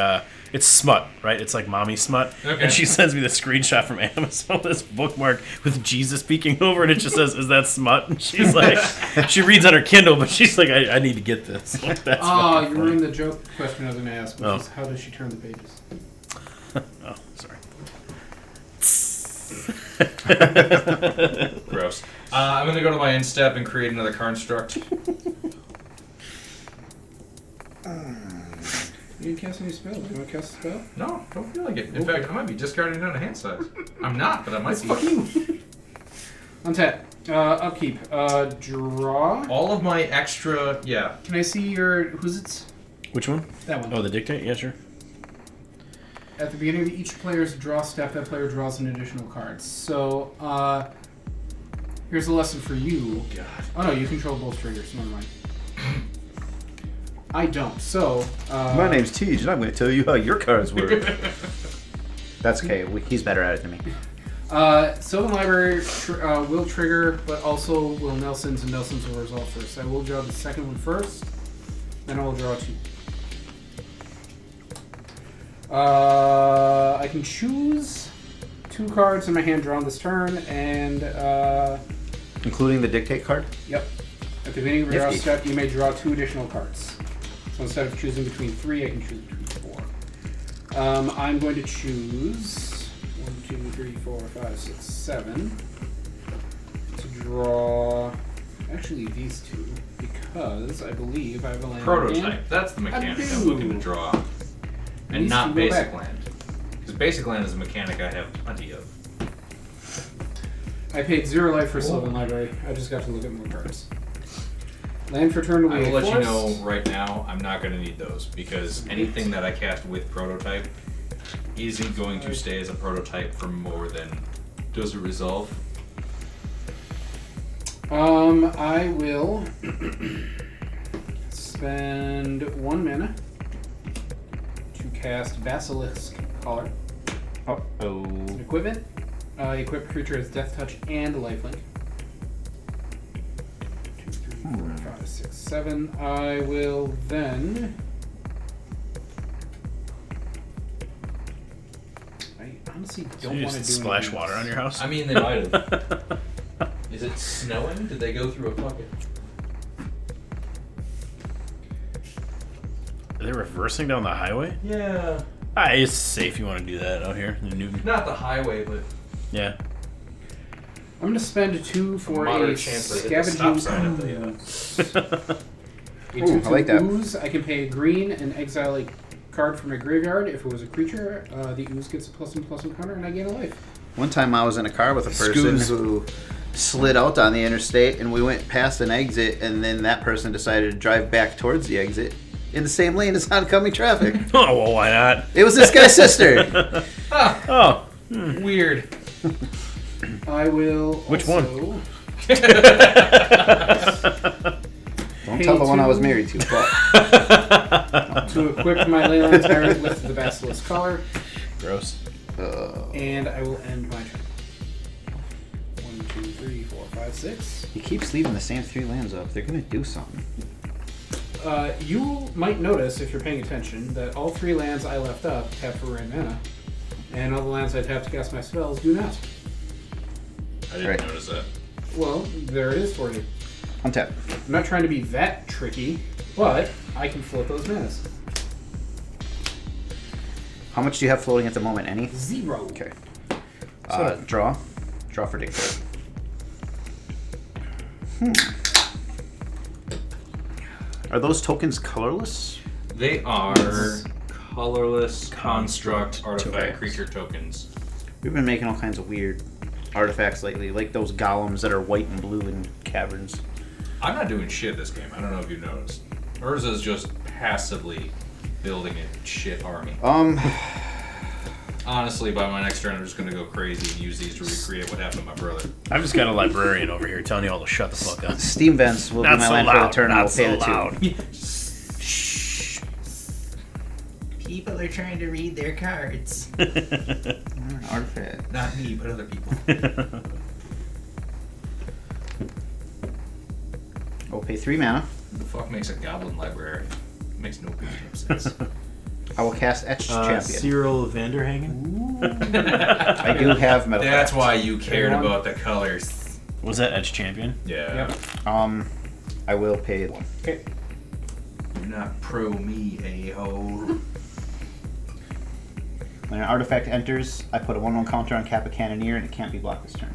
S2: it's smut, right? It's like mommy smut,
S3: Okay.
S2: and she sends me the screenshot from Amazon, this bookmark with Jesus peeking over, and it just says, "Is that smut?" And she's like, she reads on her Kindle, but she's like, "I need to get this." Like, that's
S5: Oh,
S2: fucking
S5: you
S2: funny.
S5: ruined the joke question I was gonna ask, which
S2: Oh.
S5: is how does she turn the pages?
S2: Oh, sorry.
S3: Gross. I'm gonna go to my end step and create another construct.
S5: You didn't cast any spells. You want to cast a spell?
S3: No, don't feel like it. In fact, I might be discarding down a hand size. I'm not, but I might
S5: Let's
S3: be.
S5: fuck you. Untap. Upkeep. Draw.
S3: All of my extra, yeah.
S5: Can I see your who's it's?
S2: Which one?
S5: That one.
S2: Oh, the dictate. Yeah, sure.
S5: At the beginning of each player's draw step, that player draws an additional card. So, here's a lesson for you.
S3: God.
S5: Oh no, you control both triggers. Never mind. I don't. So,
S4: My name's Tej, and I'm going to tell you how your cards work. That's okay. He's better at it than me.
S5: Sylvan Library will trigger, but also will Nelson's, and Nelson's will resolve first. I will draw the second one first, then I will draw 2. I can choose 2 cards in my hand drawn this turn, and
S4: Including the dictate card?
S5: yep. At the beginning of your draw
S4: Nifty.
S5: step, you may draw 2 additional cards. So instead of choosing between 3, I can choose between 4. I'm going to choose 1, 2, 3, 4, 5, 6, 7 to draw. Actually, these 2 because I believe I have a land. in hand.
S3: Prototype. That's the mechanic I'm
S5: do.
S3: looking to draw. And
S5: These
S3: not
S5: two go
S3: basic
S5: back.
S3: land. Because basic land is a mechanic I have plenty of.
S5: I paid 0 life for Sylvan Library. I just got to look at more cards. Land for turn will
S3: I
S5: be
S3: will
S5: a
S3: let you
S5: forest.
S3: know right now, I'm not going to need those. Because anything that I cast with prototype isn't going to stay as a prototype for more than... Does it resolve?
S5: I will spend 1 mana to cast Basilisk Collar.
S4: Uh-oh.
S5: It's an equipment. Equipped creature has Death Touch and Lifelink. 2, 3, 4, 5, 6, 7. I will then. I honestly don't
S2: You
S5: want to
S2: just
S5: do
S2: splash
S5: anything
S2: water
S5: else.
S2: on your house.
S3: I mean, they might have. Is it snowing? Did they go through a fucking...
S2: Are they reversing down the highway?
S3: Yeah.
S2: It's safe. You want to do that out here in Newton?
S3: Not the highway, but...
S2: Yeah.
S5: I'm going to spend 2 for a
S3: Moderate chance they hit the stop sign at
S5: scavenging.
S3: the...
S5: A
S4: Ooh,
S5: 2/2
S4: I like that.
S5: Ooze. I can pay a green and exile a card from my graveyard. If it was a creature, the ooze gets a +1/+1 counter, and I gain a life.
S4: One time I was in a car with a person
S2: Scooze.
S4: who slid out on the interstate, and we went past an exit, and then that person decided to drive back towards the exit in the same lane as oncoming traffic.
S2: Oh, well, why not?
S4: It was this guy's sister.
S2: Oh,
S3: Weird.
S5: I will.
S2: Which
S5: also
S4: Don't tell the one I was married to. But
S5: to equip my Leyland Tyrant with the Basilisk collar,
S2: gross.
S5: and I will end my turn. 1, 2, 3, 4, 5, 6.
S4: he keeps leaving the same 3 lands up. They're gonna do something.
S5: You might notice, if you're paying attention, that all 3 lands I left up tap for red mana, and all the lands I tap to cast my spells do not.
S3: I didn't
S4: Right.
S3: notice that.
S5: Well, there it is for you.
S4: Untap.
S5: I'm not trying to be that tricky, but I can float those manas.
S4: How much do you have floating at the moment? Any?
S5: 0.
S4: Okay.
S5: So-
S4: Draw. Draw for dictate. Are those tokens colorless?
S3: They are colorless construct artifact
S4: Okay.
S3: creature tokens.
S4: We've been making all kinds of weird artifacts lately, like those golems that are white and blue in caverns.
S3: I'm not doing shit this game. I don't know if you noticed. Urza's just passively building a shit army. Honestly, by my next turn, I'm just gonna go crazy and use these to recreate what happened to my brother.
S2: I've just got a librarian over here telling you all to shut the fuck up.
S4: Steam vents will
S2: Not
S4: be my
S2: so
S4: land for the
S2: loud.
S4: turn. I will
S2: Not
S4: pay
S2: so
S4: the 2.
S2: loud.
S6: Shh. People are trying to read their cards.
S4: Artifact.
S3: Not me, but other people.
S4: I will pay 3 mana.
S3: Who the fuck makes a goblin library? Makes no goddamn sense.
S4: I will cast Etched Champion.
S2: Cyril Vanderhagen?
S4: I do have metal.
S3: That's
S4: craft.
S3: why you cared
S5: Everyone?
S3: about the colors.
S2: Was that Edge Champion?
S3: Yeah.
S5: Yep.
S4: I will pay 1.
S5: Okay.
S3: You're not pro me, a-ho.
S4: When an artifact enters, I put a 1/1 counter on Kappa Cannoneer, and it can't be blocked this turn.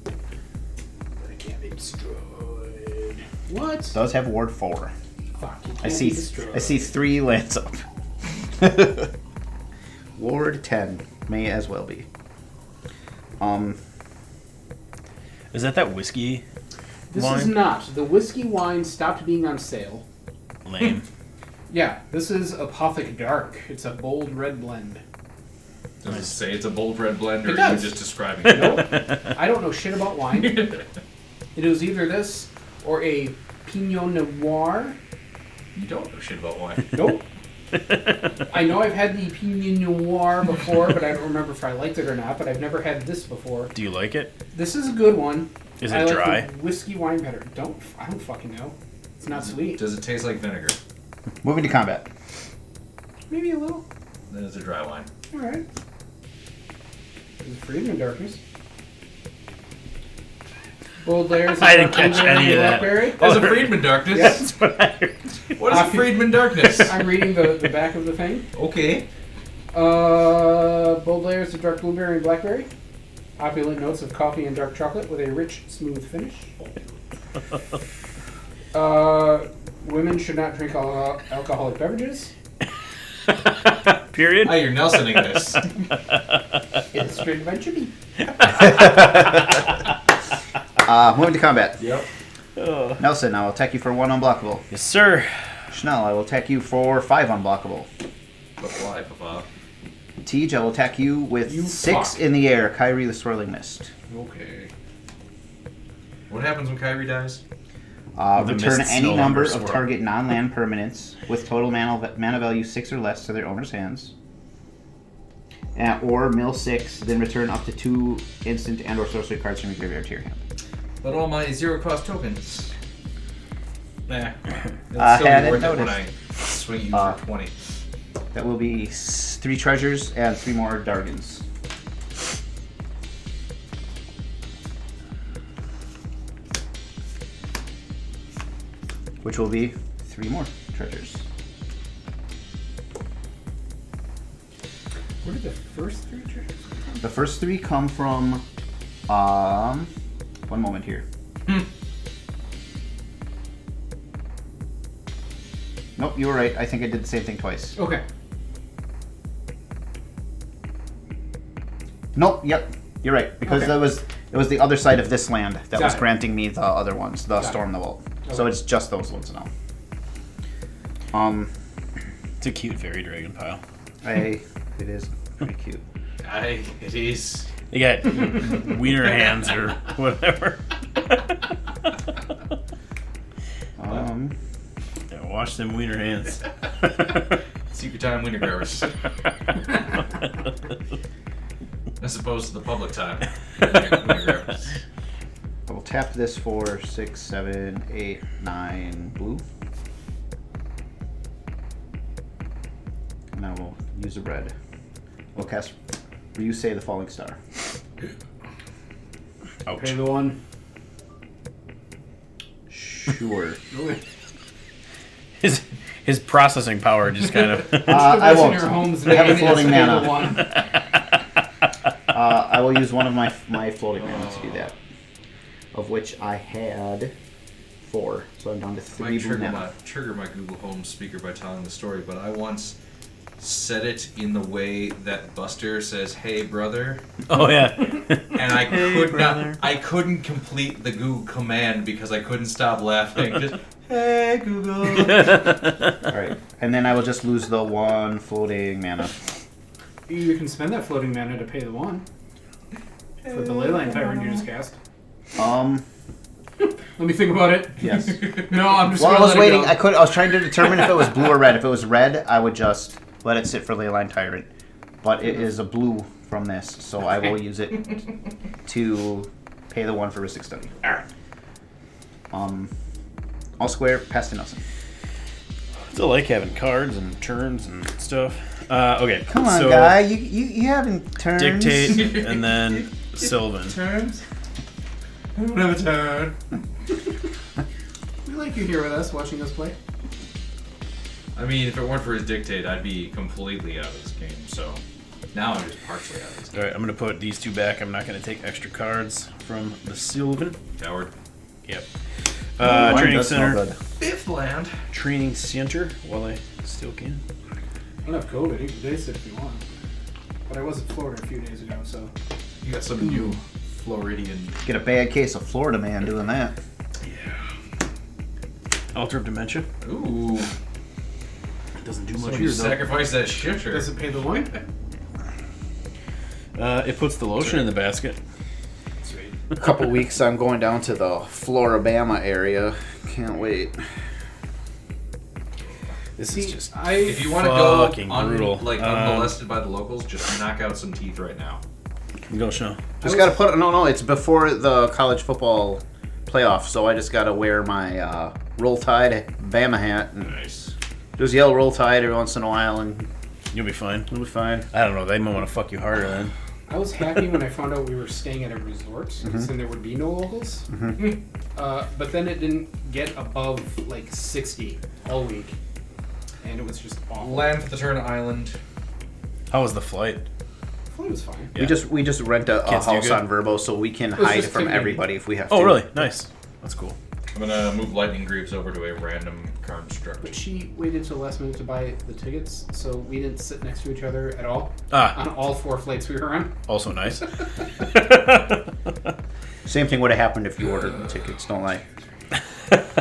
S5: But it can't be destroyed. What?
S4: It does have Ward 4.
S5: Fuck, it can't
S4: I
S5: be
S4: see.
S5: destroyed.
S4: I see 3 lands up. Ward 10 may as well be.
S2: Is that whiskey
S5: This
S2: wine?
S5: is not. The whiskey wine stopped being on sale.
S2: Lame.
S5: Yeah, this is Apothic Dark. It's a bold red blend.
S3: Does it say it's a bold red blend, or
S5: It
S3: are you
S5: does.
S3: just describing it?
S5: Nope. I don't know shit about wine. It was either this or a Pinot Noir.
S3: You don't know shit about wine.
S5: Nope. I know I've had the Pinot Noir before, but I don't remember if I liked it or not. But I've never had this before.
S2: Do you like it?
S5: This is a good one.
S2: Is it
S5: I like
S2: dry?
S5: the whiskey wine better. I don't fucking know. It's not sweet.
S3: Does it taste like vinegar?
S4: Moving to combat.
S5: Maybe a little.
S3: Then it's a dry wine.
S5: All right. There's Freedom in Darkness. Bold layers.
S2: I didn't catch any of that.
S5: Blackberry.
S3: There's a Friedman darkness.
S5: Yes.
S2: What I heard.
S3: What is a Friedman darkness?
S5: I'm reading the back of the thing.
S3: Okay.
S5: Bold layers of dark blueberry and blackberry. Opulent notes of coffee and dark chocolate with a rich, smooth finish. Women should not drink alcoholic beverages.
S2: Period.
S3: You're Nelsoning this.
S5: It's straight adventure me.
S4: Moving to combat.
S3: Yep.
S4: Nelson, I will attack you for 1 unblockable.
S2: Yes, sir.
S4: Schnell, I will attack you for 5 unblockable.
S3: But why, Papa?
S4: Tej, I will attack you with
S5: You
S4: 6
S5: fuck.
S4: in the air. Kyrie the Swirling Mist.
S3: Okay. What happens when Kyrie dies?
S2: The
S4: Return
S2: mist's
S4: any
S2: no
S4: number
S2: longer
S4: of
S2: swirl.
S4: target non-land permanents with total mana value 6 or less to their owner's hands. Or mill 6, then return up to 2 instant and or sorcery cards from your graveyard to your hand.
S3: But all my zero-cost tokens. Nah. It'll
S4: I
S3: still be
S4: hadn't
S3: worth it when
S4: noticed.
S3: I swing you
S4: Uh,
S3: for 20.
S4: That will be 3 treasures and 3 more Dargans. Which will be 3 more treasures.
S5: Where did the first 3 treasures come from?
S4: The first 3 come from, one moment here. Nope, you were right. I think I did the same thing twice.
S5: Okay.
S4: Nope. Yep. You're right. Because
S5: Okay.
S4: it was the other side of this land that
S5: Got
S4: was
S5: it.
S4: granting me the other ones, the
S5: Got
S4: Storm
S5: it.
S4: the Vault. So
S5: Okay.
S4: it's just those ones now.
S2: It's a cute fairy dragon pile.
S4: It is pretty cute.
S3: It is.
S2: They got wiener hands or whatever. Yeah, wash them wiener hands.
S3: Secret time winter growers. As opposed to the public time. Winter growers.
S4: I will tap this for 6, 7, 8, 9 blue. And I will use a red. We'll cast You Say the Falling Star.
S2: Ouch.
S5: Pay the one.
S4: Sure.
S2: His processing power just kind of.
S4: I won't.
S5: Your home's
S4: I have a
S5: name,
S4: floating
S5: it's pay
S4: mana.
S5: the one.
S4: I will use one of my floating mana to do that. Of which I had 4. So I'm down to 3 blue mana.
S3: Trigger my Google Home speaker by telling the story, but I once said it in the way that Buster says, "Hey brother,"
S2: Oh yeah.
S3: and I couldn't complete the Google command because I couldn't stop laughing. Just, "Hey Google."
S4: Alright. And then I will just lose the 1 floating mana.
S5: You can spend that floating mana to pay the one. For the Leyline Tyrant you just cast. Let me think about it.
S4: Yes.
S5: No, I'm just
S4: While I
S5: gonna
S4: was
S5: let
S4: waiting,
S5: it go.
S4: I was trying to determine if it was blue or red. If it was red, I would just let it sit for Leyline Tyrant. But it is a blue from this, so I will use it to pay the 1 for Ristic Study.
S5: Alright.
S4: All square, pass to Nelson.
S2: Still like having cards and turns and stuff. Okay.
S4: Come on,
S2: so
S4: guy. You haven't turned.
S2: Dictate and then Sylvan.
S3: Turns. I don't have a turn.
S5: We like you here with us, watching us play.
S3: I mean, if it weren't for his dictate, I'd be completely out of this game. So now I'm just partially out of this game.
S2: All right, I'm gonna put these 2 back. I'm not gonna take extra cards from the Sylvan.
S3: Coward.
S2: Yep.
S4: Mine
S2: Training
S4: does smell
S2: center.
S4: good.
S3: Fifth land.
S2: Training center while I still can.
S5: I don't have COVID. You can base it if you want. But I was in Florida a few days ago, so.
S3: You got some new Floridian.
S4: Get a bad case of Florida man doing that.
S2: Altar of Dementia.
S3: Ooh.
S2: It doesn't do much
S3: Somebody
S2: here though.
S3: sacrifice that shitter.
S5: Does it pay the one?
S2: It puts the lotion in the basket.
S5: Sweet.
S4: A couple weeks, I'm going down to the Floribama area. Can't wait.
S2: This is just
S3: If you want to go
S2: fucking brutal.
S3: unmolested by the locals, just knock out some teeth right now.
S2: Go show.
S4: Just gotta put. No. It's before the college football playoff, so I just gotta wear my Roll Tide Bama hat and
S3: Nice.
S4: just yell Roll Tide every once in a while, and
S2: You'll be fine.
S4: it'll be fine.
S2: I don't know. They might want to fuck you harder then.
S5: I was happy when I found out we were staying at a resort, because then there would be no locals. But then it didn't get above like 60 all week, and it was just awful.
S3: Land for the turn island.
S2: How was the flight?
S5: It was fine.
S2: Yeah.
S4: We just rent a
S2: Kids do
S4: house
S2: good.
S4: on Verbo so we can
S5: was
S4: hide
S5: just
S4: from
S5: thinking-
S4: everybody if we have to.
S2: Oh, really? Nice. That's cool.
S3: I'm gonna move Lightning Greaves over to a random
S5: But
S3: construct.
S5: she waited till last minute to buy the tickets, so we didn't sit next to each other at all
S2: Ah,
S5: on all 4 flights we were on.
S2: also nice.
S4: Same thing would have happened if you ordered the tickets. Don't lie.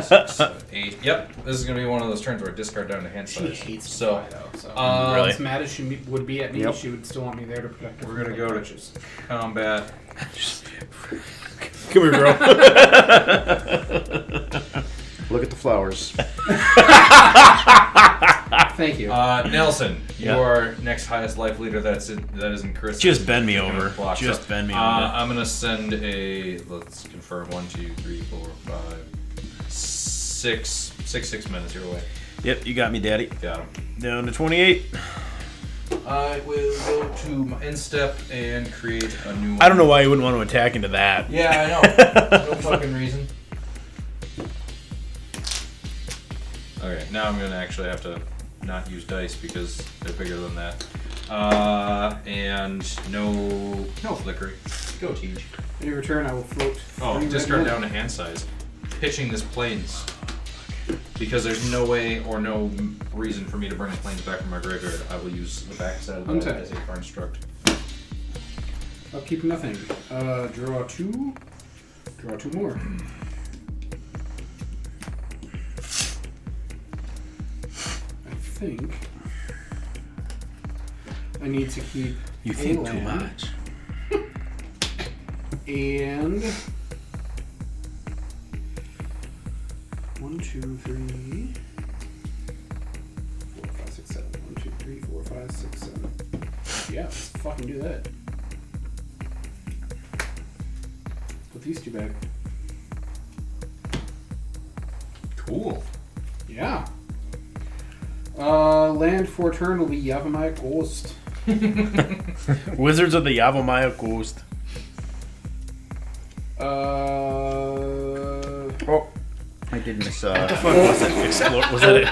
S3: 6, 7, 8. Yep, this is gonna be one of those turns where I discard down to hand
S5: She
S3: size.
S5: hates to
S3: So
S5: fly though. So
S2: Really?
S5: as mad as she would be at me,
S4: Yep.
S5: she would still want me there to protect her.
S3: we're gonna
S5: from
S3: go
S5: bitches.
S3: to combat.
S2: Come here, girl.
S4: Look at the flowers.
S5: Thank you.
S3: Nelson, you
S2: Yeah.
S3: are next highest life leader. That is in Chris.
S2: Just bend me over. Just bend me over.
S3: I'm gonna send a. Let's confirm. 1, 2, 3, 4, 5, 6 minutes your way.
S2: Yep, you got me, daddy.
S3: Got him.
S2: Down to 28.
S3: I will go to my instep and create a new one.
S2: I don't know why you wouldn't want to attack into that.
S3: Yeah, I know. No fucking reason. Okay, now I'm gonna actually have to not use dice because they're bigger than that. And no flickery. Go teach.
S5: In your return, I will float.
S3: Oh,
S5: 3
S3: discard
S5: red
S3: down
S5: men.
S3: to hand size. Pitching this planes. Because there's no way or no reason for me to bring the planes back from my graveyard. I will use the backside of that
S5: Untap.
S3: as a construct.
S5: Upkeep nothing. Draw 2. Draw 2 more. I think I need to keep.
S2: You think too much.
S5: And 1, 2, 3, 4, 5, 6, 7. 1, 2, 3, 4, 5, 6, 7. Yeah, let's fucking do that. Put these two back.
S3: Cool.
S5: Yeah. Land for turn will be Yavimaya Ghost.
S2: Wizards of the Yavimaya Ghost.
S4: Oh, I did miss.
S2: What the fuck was that? Was that it?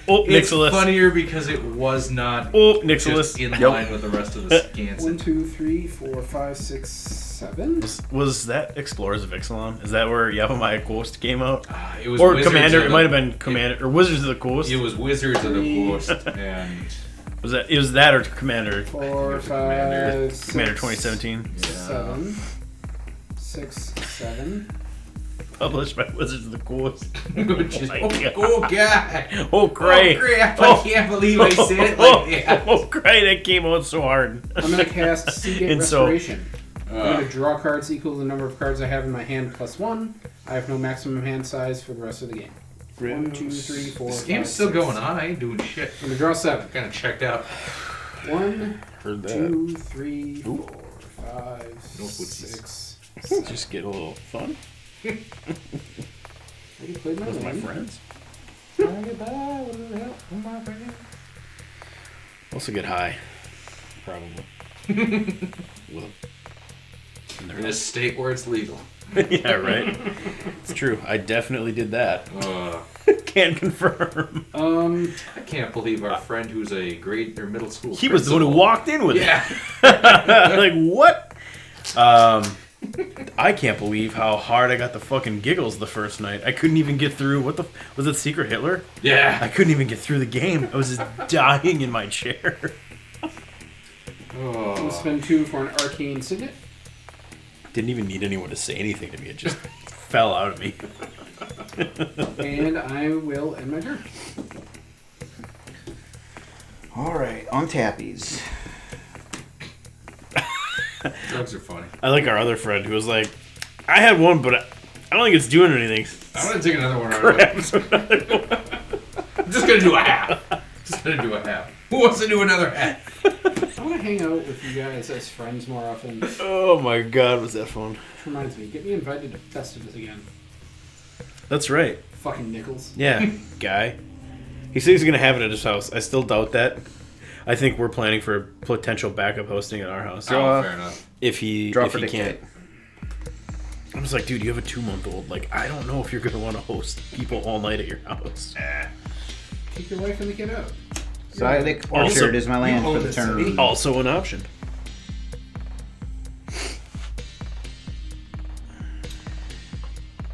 S2: Oh,
S3: It's
S2: Nicholas.
S3: funnier because it was not
S2: Oh, Nicholas.
S3: just in line with the rest of the scans.
S5: 1, 2, 3, 4, 5, 6, 7.
S2: Was that Explorers of Ixalan? Is that where Yavimaya Ghost came out?
S3: It was
S2: Or
S3: Wizards
S2: Commander?
S3: of
S2: It
S3: the-
S2: might have been Commander or Wizards of the Coast.
S3: It was Wizards of the Coast and
S2: Was that? It was that or Commander?
S5: 4,
S3: Commander.
S5: 5, 6,
S2: Commander 2017,
S5: 7, 6, 7.
S2: published by Wizards of the Coast.
S3: which is,
S2: my
S3: oh,
S2: God.
S3: oh god!
S2: Oh, great!
S3: Oh crap! I can't believe I said it like that.
S2: Oh, great! That came out so hard.
S5: I'm going to cast Seagate
S2: And so-
S5: Restoration. I'm going to draw cards equal to the number of cards I have in my hand plus 1. I have no maximum hand size for the rest of the game. 1, 2, 3, 4,
S3: This
S5: 5,
S3: game's still
S5: 6.
S3: going on. I ain't doing shit.
S5: I'm going to draw 7.
S3: Kind of checked out.
S5: 1,
S2: Heard that.
S5: 2, 3, 4, 5,
S3: No footsies.
S5: 6.
S2: Just get a little fun
S5: I can play my
S2: with my
S5: land.
S2: friends. Also get high, probably. With
S3: In a state where it's legal.
S2: yeah, right. It's true. I definitely did that. Can confirm.
S3: I can't believe our friend who's a grade or middle school.
S2: He was the one who
S3: principal-
S2: walked in with
S3: Yeah.
S2: it. Like what? I can't believe how hard I got the fucking giggles the first night. I couldn't even get through. What the? Was it Secret Hitler? I
S3: Yeah.
S2: couldn't even get through the game. I was just dying in my chair.
S5: I'm going to spend 2 for an Arcane Signet.
S2: Didn't even need anyone to say anything to me. It just fell out of me.
S5: And I will end my turn.
S4: All right, on tappies.
S3: Drugs are funny.
S2: I like our other friend who was like, I had one, but I don't think it's doing anything.
S3: I'm gonna take another one right away. I'm just gonna do a half. Who wants to do another half?
S5: I want to hang out with you guys as friends more often. Which
S2: Oh my god, was that fun?
S5: reminds me, get me invited to Festivus again.
S2: That's right.
S5: Fucking Nichols.
S2: Yeah, guy. He said he's gonna have it at his house. I still doubt that. I think we're planning for potential backup hosting at our house.
S3: Oh, fair enough.
S2: If he
S4: Drop
S2: if
S4: for
S2: he
S4: dictate.
S2: can't. I was like, dude, you have a 2-month-old. Like, I don't know if you're gonna want to host people all night at your house.
S5: Take your wife and the kid out.
S4: Zydic
S2: Also-
S4: Orchard is my land
S3: you
S4: for
S3: own
S4: the
S3: the
S4: turn.
S3: city.
S2: Also an option.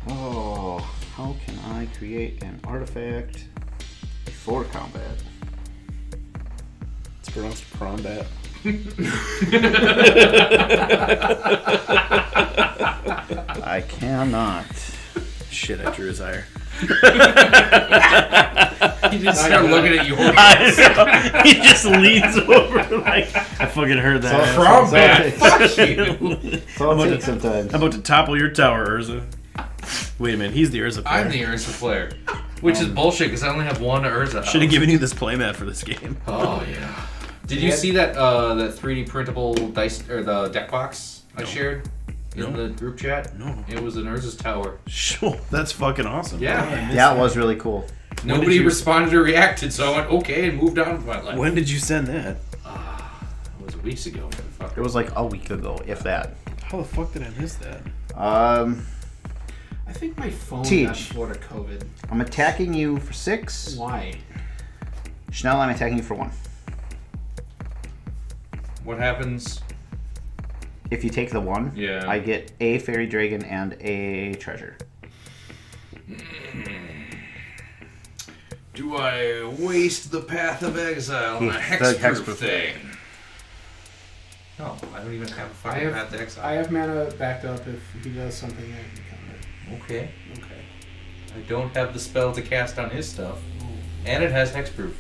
S4: Oh, how can I create an artifact before combat?
S2: It's pronounced Prombat.
S4: I cannot.
S2: Shit, I drew his ire.
S3: He just started looking at you.
S2: He just leans over like I fucking heard that.
S4: It's
S3: From
S4: all
S3: bad.
S4: it
S3: Fuck
S4: takes.
S3: you.
S4: It's all it takes sometimes.
S2: I'm about to topple your tower, Urza. Wait a minute, he's the Urza player.
S3: I'm the Urza player. Which is bullshit because I only have one Urza.
S2: Should have given you this playmat for this game.
S3: Oh yeah. Did you see that that 3D printable dice or the deck box I shared in the group chat?
S2: No.
S3: It was an Urza's tower.
S2: Sure, that's fucking awesome.
S3: Yeah.
S4: That was really cool.
S3: Nobody
S2: you-
S3: responded or reacted, so I went okay and moved on with my life.
S2: When did you send that?
S3: It was weeks ago. Motherfucker.
S4: It was like a week ago, if that.
S2: How the fuck did I miss that?
S5: I think my phone
S4: Teach.
S5: got Florida COVID.
S4: I'm attacking you for 6.
S5: Why?
S4: Schnell, I'm attacking you for 1.
S3: What happens?
S4: If you take the 1,
S3: Yeah.
S4: I get a fairy dragon and a treasure.
S3: Do I waste the path of exile on a
S4: The
S3: hexproof
S4: hexproof
S3: thing? No, I don't even have a
S5: I
S3: fucking
S5: have,
S3: path to exile.
S5: I have mana backed up. If he does something, I can counter
S3: Okay.
S5: it. Okay.
S3: I don't have the spell to cast on his stuff. And it has hexproof.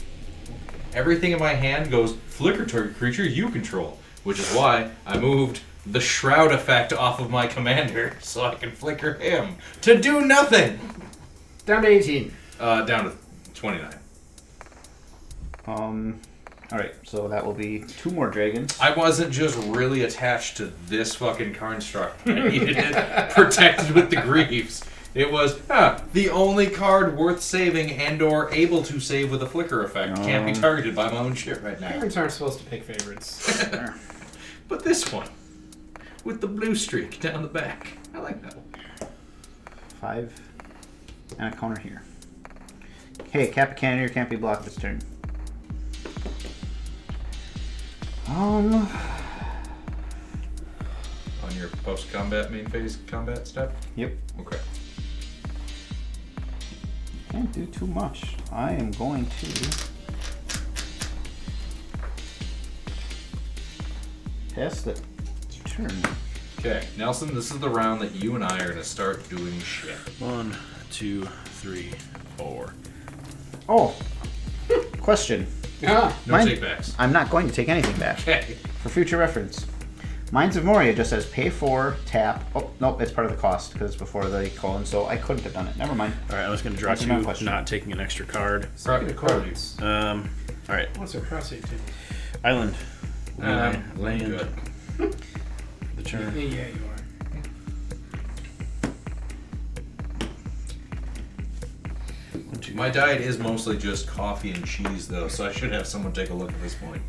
S3: Everything in my hand goes flicker target creature you control, which is why I moved the shroud effect off of my commander so I can flicker him to do nothing.
S5: Down to 18.
S3: Down to 29.
S4: Alright, so that will be 2 more dragons.
S3: I wasn't just really attached to this fucking construct. I needed it protected with the Greaves. It was the only card worth saving and or able to save with a flicker effect. Can't be targeted by my own shit right now.
S5: Parents aren't supposed to pick favorites.
S3: But this one, with the blue streak down the back. I like that one.
S4: 5 and a counter here. Hey, Kappa Cannoneer can't be blocked this turn.
S3: On your post-combat main phase combat step?
S4: Yep.
S3: Okay.
S4: Can't do too much. I am going to pass the turn.
S3: Okay, Nelson, this is the round that you and I are going to start doing shit.
S2: 1, 2, 3, 4.
S4: Oh, question.
S5: Ah,
S3: No
S4: Mine-
S3: take-backs.
S4: I'm not going to take anything back.
S3: Okay.
S4: For future reference. Mines of Moria just says pay 4, tap. Oh, nope, it's part of the cost because it's before the colon, so I couldn't have done it. Never mind.
S2: All right, I was going to draw
S4: Answer my
S2: 2,
S4: question.
S2: not taking an extra card.
S5: speaking of cards,
S2: All right,
S5: what's our prostate table?
S2: island.
S3: I'm
S2: Land.
S3: good.
S2: The turn.
S5: Yeah, you are.
S3: My diet is mostly just coffee and cheese, though, so I should have someone take a look at this point.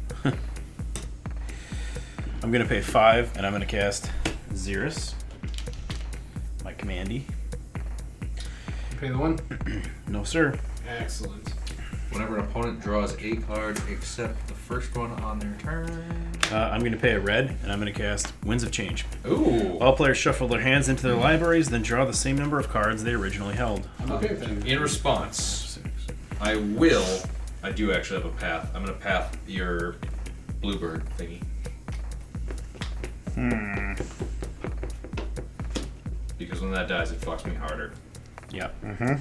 S2: I'm going to pay 5, and I'm going to cast Xyris, my commandy.
S5: You pay the 1?
S2: No, sir.
S5: Excellent.
S3: Whenever an opponent draws a card except the first one on their turn.
S2: I'm going to pay a red, and I'm going to cast Winds of Change.
S3: Ooh.
S2: All players shuffle their hands into their libraries, then draw the same number of cards they originally held.
S5: I'm okay with that.
S3: In response, I do actually have a path. I'm going to path your bluebird thingy. Because when that dies, it fucks me harder.
S2: Yeah.
S4: Mm-hmm.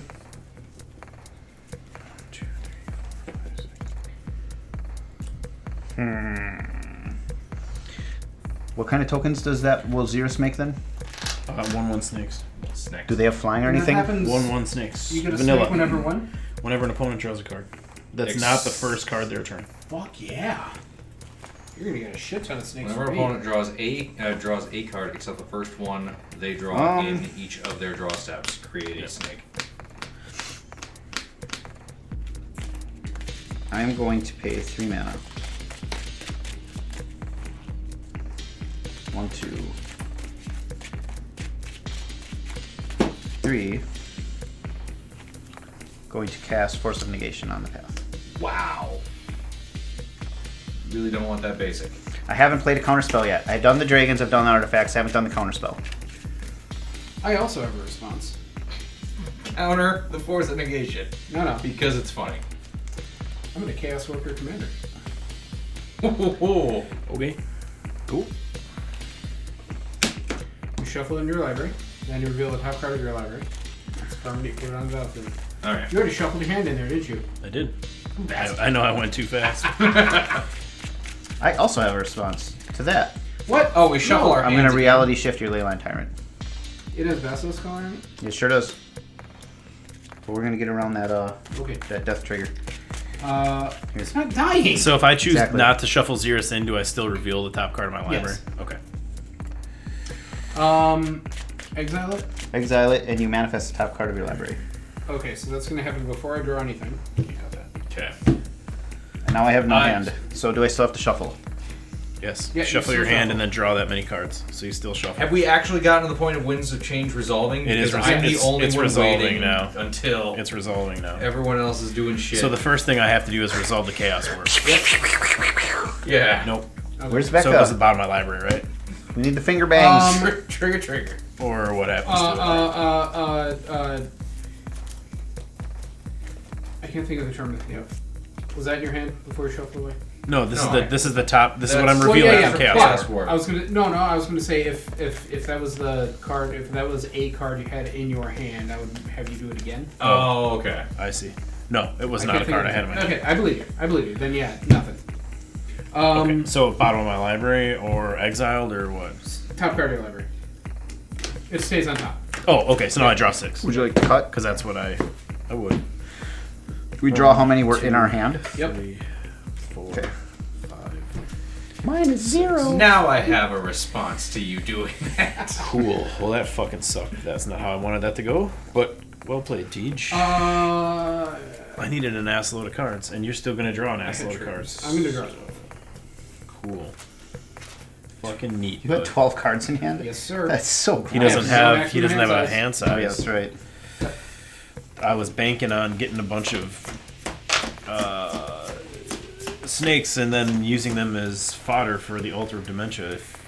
S2: 2, 3, 4, 5, 6.
S4: What kind of tokens does that will Xyris make then?
S2: 1/1 snakes.
S3: Snacks.
S4: Do they have flying or
S5: And that
S4: anything?
S5: happens,
S2: 1/1 snakes.
S5: you get a
S2: Vanilla.
S5: snake whenever one?
S2: Whenever an opponent draws a card. That's not the first card their turn.
S5: Fuck yeah. You're gonna get a shit ton of snakes
S3: Whenever
S5: from
S3: an
S5: me.
S3: opponent draws a card except the first one they draw in each of their draw steps, create a snake.
S4: I'm going to pay 3 mana. 1, 2, 3. Going to cast Force of Negation on the path.
S3: Wow. Really don't want that basic.
S4: I haven't played a counterspell yet. I've done the dragons, I've done the artifacts, I haven't done the counterspell.
S5: I also have a response.
S3: Counter the force of negation.
S5: No.
S3: Because it's funny.
S5: I'm gonna Chaos Worker Commander.
S2: Okay. Cool.
S5: You shuffle in your library, then you reveal the top card of your library. It's permanent, you put it on the battlefield.
S3: Alright.
S5: You already shuffled your hand in there, didn't you?
S2: I did. I know I went too fast.
S4: I also have a response to that.
S5: What?
S3: Oh, we shuffle
S5: No.
S3: our
S4: I'm
S3: hands.
S4: going to reality shift your Leyline Tyrant.
S5: It has Basilisk color in it?
S4: It sure does. But we're going to get around that
S5: Okay.
S4: that death trigger.
S5: It's not dying!
S2: So if I choose
S4: Exactly.
S2: not to shuffle Xyris in, do I still reveal the top card of my library?
S5: Yes.
S2: Okay.
S5: Exile it?
S4: Exile it, and you manifest the top card of your library.
S5: Okay, so that's gonna happen before I draw anything. You got that.
S3: Okay.
S4: And now I have no
S3: Nice.
S4: hand. So do I still have to shuffle?
S2: Yes.
S5: Yeah, you
S2: shuffle your
S5: still
S2: hand
S5: shuffle.
S2: and then draw that many cards. So you still shuffle.
S3: Have we actually gotten to the point of Winds of Change resolving?
S2: It is
S3: Because I'm the
S2: it's
S3: only one
S2: resolving
S3: waiting
S2: now.
S3: until
S2: It's resolving now.
S3: everyone else is doing shit.
S2: So the first thing I have to do is resolve the Chaos Word.
S3: yeah.
S2: Nope.
S4: Where's
S2: So it goes to
S4: Becca?
S2: the bottom of my library, right?
S4: We need the finger bangs.
S3: Trigger.
S2: Or what happens to it?
S5: I can't think of the term. Yeah. Was that in your hand before you shuffled away?
S2: No, this
S3: No,
S2: is the top. This is what I'm
S3: That's-
S2: revealing
S5: yeah,
S2: from
S5: yeah,
S2: Chaos
S5: but
S2: War.
S5: I was gonna say if that was the card, if that was a card you had in your hand, I would have you do it again.
S3: Oh, okay.
S2: I see. No, it was
S5: I
S2: not a
S5: can't
S2: card I
S5: think
S2: had in
S5: of
S2: my hand.
S5: Okay, I believe you. I believe you. Then yeah, nothing.
S2: Okay, so bottom of my library or exiled or what?
S5: Top card of your library. It stays on top.
S2: Oh, okay. So now I draw 6
S4: Would you like to cut?
S2: because that's what I would.
S4: We draw how many were in our hand.
S5: Yep.
S2: 3, 4,
S4: Okay.
S2: 5.
S4: Mine is 0.
S3: Now I have a response to you doing that.
S2: Cool. Well, that fucking sucked. That's not how I wanted that to go. But well played, Tej. I needed an ass load of cards, and you're still gonna draw an ass load of cards.
S5: I'm gonna draw.
S2: Cool. Fucking neat.
S4: You had
S2: bud.
S4: 12 cards in hand?
S5: Yes, sir.
S4: That's so
S2: He
S4: cool.
S2: doesn't
S5: Yeah,
S2: have. He doesn't have a hand
S4: Oh, yeah,
S2: size.
S4: that's right.
S2: I was banking on getting a bunch of snakes and then using them as fodder for the Altar of Dementia. If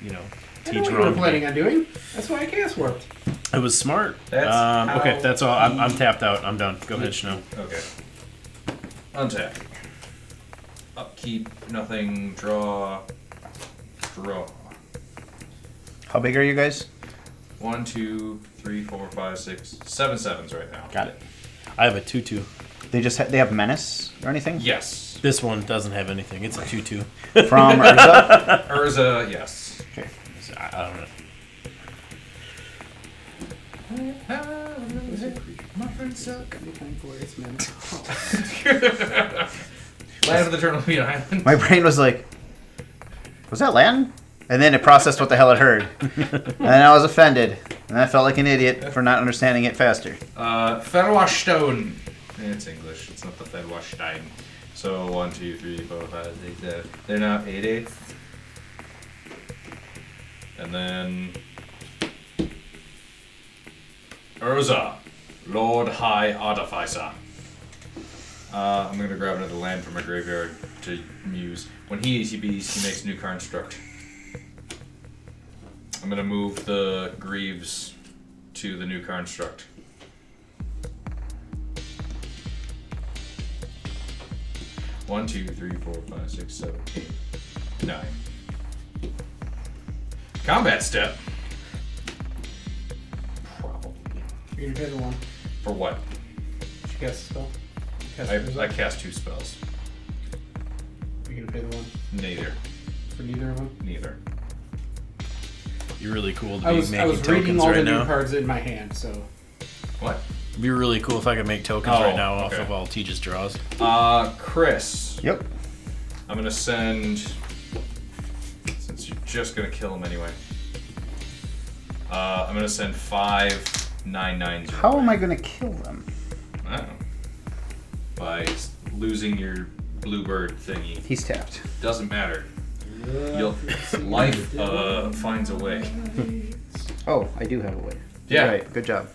S2: you know,
S5: I know
S2: Tej
S5: what you were
S2: wronged
S5: planning
S2: me.
S5: on doing. That's why I chaos warped.
S2: It was smart.
S3: That's
S2: Okay,
S3: how
S2: that's all. I'm tapped out. I'm done. Go ahead, Snow.
S3: Okay. Untap. Upkeep, nothing, draw.
S4: How big are you guys?
S3: 1, 2, 3, 4, 5, 6, 7 sevens right now.
S4: Got it.
S2: I have a 2/2.
S4: They just they have menace or anything?
S3: Yes.
S2: This one doesn't have anything. It's a 2/2.
S4: From Urza?
S3: Urza, yes.
S4: Okay.
S2: I don't know.
S3: My friends suck.
S5: Glorious man.
S3: Land of the Eternal Island.
S4: My brain was like, was that Latin? And then it processed what the hell it heard. And I was offended. And I felt like an idiot for not understanding it faster.
S3: Ferwashstone. It's English. It's not the Ferwashstein. So 1, 2, 3, 4, 5, 6, 7. They're now 8/8. And then Urza, Lord High Artificer. I'm gonna grab another land from my graveyard to use. When he ETBs, he makes new construct. I'm gonna move the Greaves to the new construct. One, 2, 3, 4, 5, 6, 7, 8, 9. Combat step. Probably.
S5: You're gonna pay the one.
S3: For what?
S5: Did you cast a spell? Cast
S3: I
S5: Urza?
S3: cast 2 spells.
S5: You're gonna pay the one
S3: Neither.
S5: for neither of them.
S3: Neither.
S2: You're really cool to
S5: I
S2: be
S5: was
S2: making
S5: reading
S2: tokens
S5: all the
S2: right
S5: new
S2: now.
S5: cards in my hand, so
S3: What?
S2: It'd be really cool if I could make tokens
S3: Oh,
S2: right now off
S3: okay.
S2: of all Tej's draws.
S3: Chris.
S4: Yep.
S3: I'm gonna send. Since you're just gonna kill him anyway. I'm gonna send 5 9/9s. your
S4: How
S3: way.
S4: am I going to kill them?
S3: I don't know. By losing your bluebird thingy.
S4: He's tapped.
S3: Doesn't matter. Life finds a way.
S4: Oh, I do have a way.
S3: Yeah.
S4: Right, good job.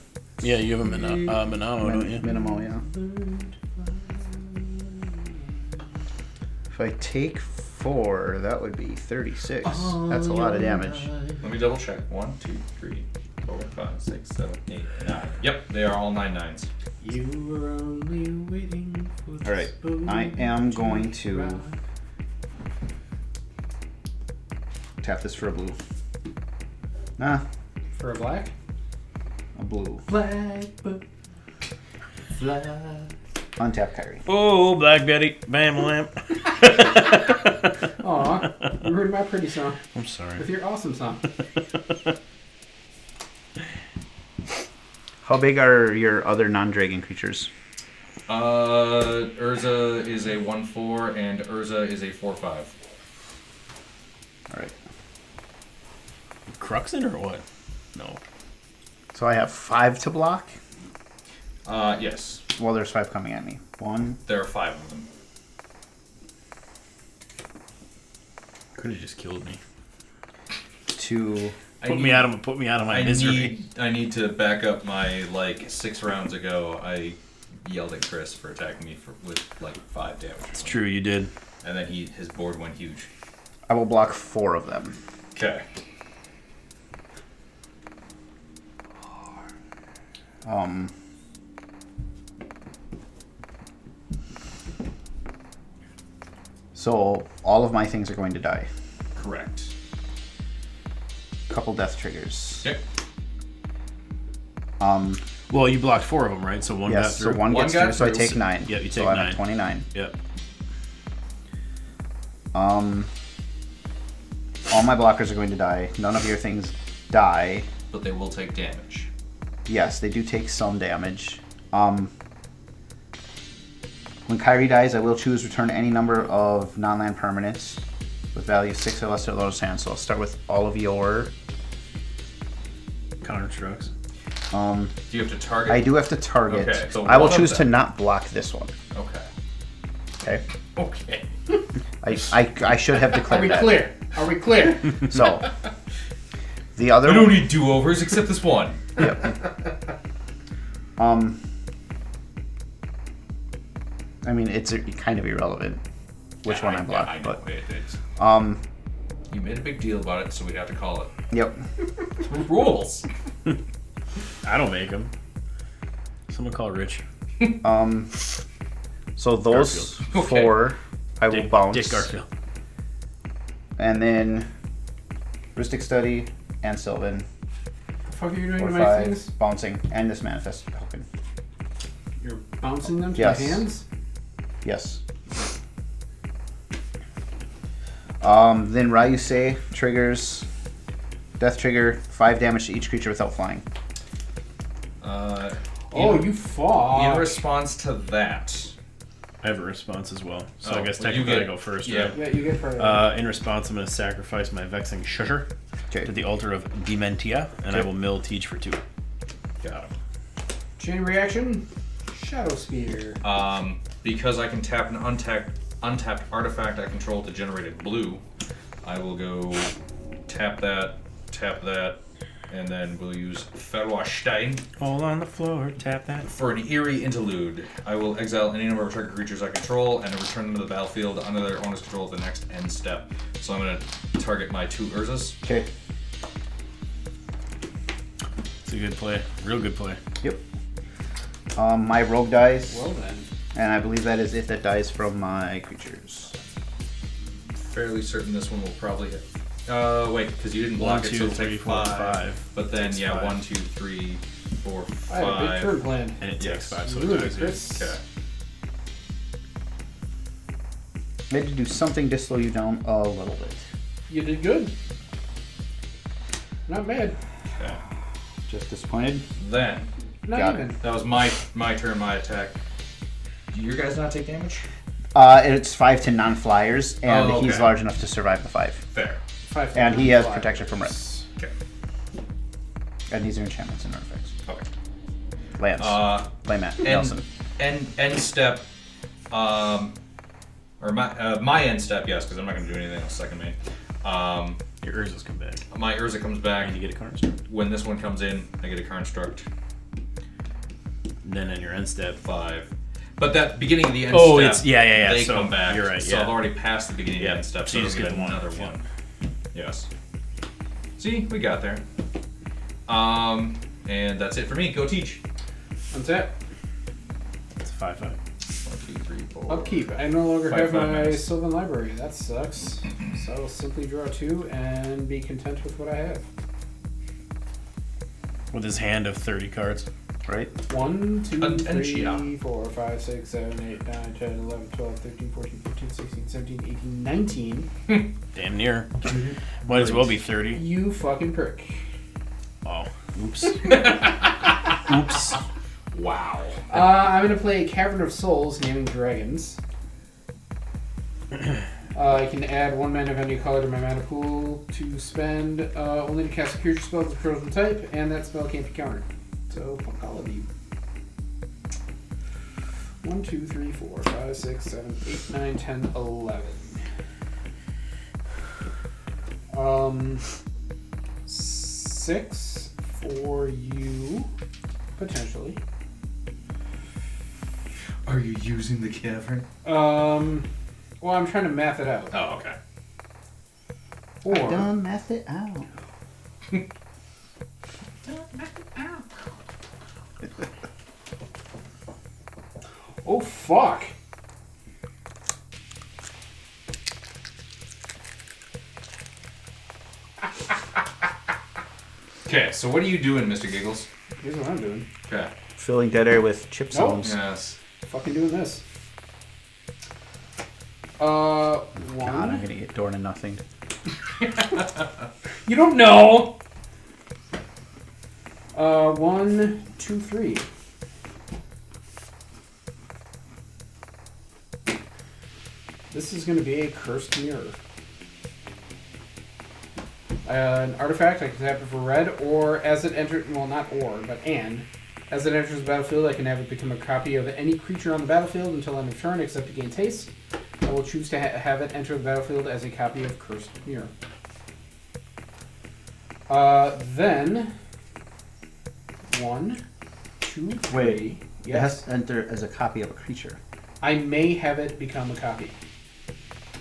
S2: Yeah, you have a Minamo, don't you?
S4: Minimal, yeah. If I take 4, that would be 36. That's a lot of damage.
S3: Let me double check. 1, 2, 3, 4, 5, 6, 7, 8, 9. Yep, they are all 9/9s.
S5: you were only waiting for the
S4: All right,
S5: spoon
S4: I am going to
S5: rise.
S4: tap this for a blue. Nah,
S5: For a black?
S4: a blue.
S6: Blackbird fly.
S4: Untap Kyrie.
S2: Oh, Black Betty, Bam Lamp.
S5: Aw, you heard my pretty song
S2: I'm sorry.
S5: with your awesome song.
S4: How big are your other non-dragon creatures?
S3: Urza is a 1/4 and Urza is a 4/5.
S4: All right.
S2: Cruxin or what? No.
S4: So I have 5 to block.
S3: Yes,
S4: Well, there's 5 coming at me. 1,
S3: there are 5 of them.
S2: Could have just killed me.
S4: 2.
S2: Put me out of my misery.
S3: I need to back up my 6 rounds ago. I yelled at Chris for attacking me with 5 damage.
S2: It's true, you did.
S3: And then his board went huge.
S4: I will block 4 of them.
S3: Okay.
S4: So all of my things are going to die.
S3: Correct.
S4: Couple death triggers.
S3: Yep.
S2: Well, you blocked 4 of them, right? So one got
S4: Yes,
S2: through.
S4: so one gets
S3: got
S4: through, so I
S3: through.
S4: take 9.
S2: Yeah, you take
S4: so I'm
S2: 9.
S4: at 29.
S2: Yep.
S4: All my blockers are going to die. None of your things die.
S3: But they will take damage.
S4: Yes, they do take some damage. When Kyrie dies, I will choose return any number of non-land permanents with value 6 or less to Lotus Hand. So I'll start with all of your...
S2: Counter-strokes.
S3: Do you have to target?
S4: I do have to target.
S3: Okay, so
S4: I will
S3: one of
S4: choose to
S3: them.
S4: not block this one.
S3: Okay.
S4: Okay?
S3: Okay.
S4: I should have
S5: Are
S4: declared
S5: we
S4: that.
S5: clear? Are we clear?
S4: So, the other
S3: We
S4: one...
S3: don't need do-overs except this one.
S4: Yep. I mean, it's kind of irrelevant which one I block,
S3: I know.
S4: but
S3: It's, you made a big deal about it, so we have to call it.
S4: yep.
S3: Rules.
S2: I don't make them. Someone call Rich.
S4: So those
S2: Garfield.
S3: Okay.
S4: 4 I will bounce,
S2: Dick Garfield.
S4: and then Rustic Study and Sylvan
S5: The fuck are you doing
S4: for
S5: to my
S4: 5
S5: things?
S4: bouncing, and this manifested token.
S5: You're bouncing them to
S4: Yes.
S5: my hands?
S4: Yes. Then Ryusei triggers death trigger 5 damage to each creature without flying.
S5: Oh,
S3: in,
S5: you fuck.
S3: In response to that,
S2: I have a response as well. So
S3: Oh,
S2: I guess
S3: well, you
S2: technically I
S3: get-
S2: go first,
S3: yeah.
S2: right?
S5: Yeah, you get priority.
S2: In response, I'm going to sacrifice my Vexing Shusher
S4: Okay.
S2: to the altar of Dementia, and I
S4: Okay.
S2: will mill Teach for 2.
S3: got him.
S5: Chain reaction. Shadow Spear.
S3: Because I can tap an untapped artifact I control to generate a blue, I will go tap that, and then we'll use Ferrostein
S2: All on the floor, tap that.
S3: for an eerie interlude. I will exile any number of target creatures I control and return them to the battlefield under their owner's control at the next end step. So I'm going to target my 2 Urzas.
S4: Okay.
S2: It's a good play. Real good play.
S4: Yep. My rogue dies,
S5: Well then.
S4: and I believe that is it that dies from my creatures.
S3: Fairly certain this one will probably hit. Wait, because you didn't block
S2: 1,
S3: it,
S2: 2,
S3: so it'll
S2: 3,
S3: take
S2: 4,
S3: 5.
S2: 5.
S3: But then,
S2: Takes
S3: yeah,
S2: 5.
S3: 1, 2, 3, 4,
S5: I had a big
S3: 5.
S5: turn plan.
S2: And it takes
S3: Yes.
S2: 5, so
S5: Ooh,
S2: it dies here.
S5: Chris.
S3: Okay.
S4: I had to do something to slow you down a little bit.
S5: You did good. Not bad.
S3: Okay.
S4: Just disappointed.
S3: Then,
S5: Not
S4: Got
S5: even.
S3: that was my turn, my attack. Do your guys not take damage?
S4: It's 5 to non-flyers, and
S3: Oh, okay.
S4: he's large enough to survive the 5.
S3: Fair.
S5: 5
S4: And he has
S5: flyers.
S4: protection from rest.
S3: Okay.
S4: And these are enchantments and artifacts.
S3: Okay.
S4: Lance. Play Matt. Nelson.
S3: End step, or my end step, yes, because I'm not going to do anything else second main.
S2: Your Urzas come back.
S3: My Urza comes back.
S2: And you get a card strike.
S3: When this one comes in, I get a construct.
S2: Then in your end step.
S3: 5. But that beginning of the end
S2: Oh,
S3: step,
S2: it's- yeah.
S3: they
S2: So,
S3: come back.
S2: you're right,
S3: So
S2: yeah.
S3: I've already passed the beginning of
S2: Yeah,
S3: the end step,
S2: so
S3: so
S2: you
S3: I'll
S2: just
S3: get
S2: get one,
S3: another
S2: yeah.
S3: one. Yes. See, we got there. And that's it for me. Go teach.
S5: Untap.
S2: It's a 5/5.
S3: 1, 2, 3, 4.
S5: Upkeep. I no longer
S3: 5
S5: have my
S3: minutes.
S5: Sylvan Library. That sucks. So I'll simply draw 2 and be content with what I have.
S2: With his hand of 30 cards.
S4: Right?
S5: 1, 2,
S3: Attentia.
S5: 3, 4, 5, 6, 7, 8, 9, 10, 11, 12, 13, 14, 15, 16, 17, 18, 19.
S2: Damn near. Might as well be 30.
S5: You fucking prick.
S2: Oh, oops. Oops.
S3: Wow.
S5: I'm going to play Cavern of Souls, naming dragons. I can add 1 mana of any color to my mana pool to spend only to cast a creature spell with a chosen type, and that spell can't be countered. So, fuck all of you. 1, 2, 3, 4, 5, 6, 7, 8, 9, 10, 11. 6 for you, potentially.
S3: Are you using the cavern?
S5: Well, I'm trying to math it out.
S3: Oh, okay.
S5: Or,
S4: Done math it out.
S5: oh fuck!
S3: Okay, so what are you doing, Mr. Giggles?
S5: Here's what I'm doing.
S3: Okay.
S4: Filling dead air with chip
S5: Nope.
S4: zones.
S3: Yes.
S5: Fucking doing this.
S4: God, I'm
S5: One.
S4: gonna get door to nothing.
S5: You don't know. 1, 2, 3. This is going to be a cursed mirror. An artifact, I can tap it for red, or as it enters, well, not or, but and. As it enters the battlefield, I can have it become a copy of any creature on the battlefield until end of turn, except to gain haste. I will choose to have it enter the battlefield as a copy of Cursed Mirror. Then, 1, 2, 3.
S4: Wait,
S5: Yes.
S4: it has to enter as a copy of a creature.
S5: I may have it become a copy.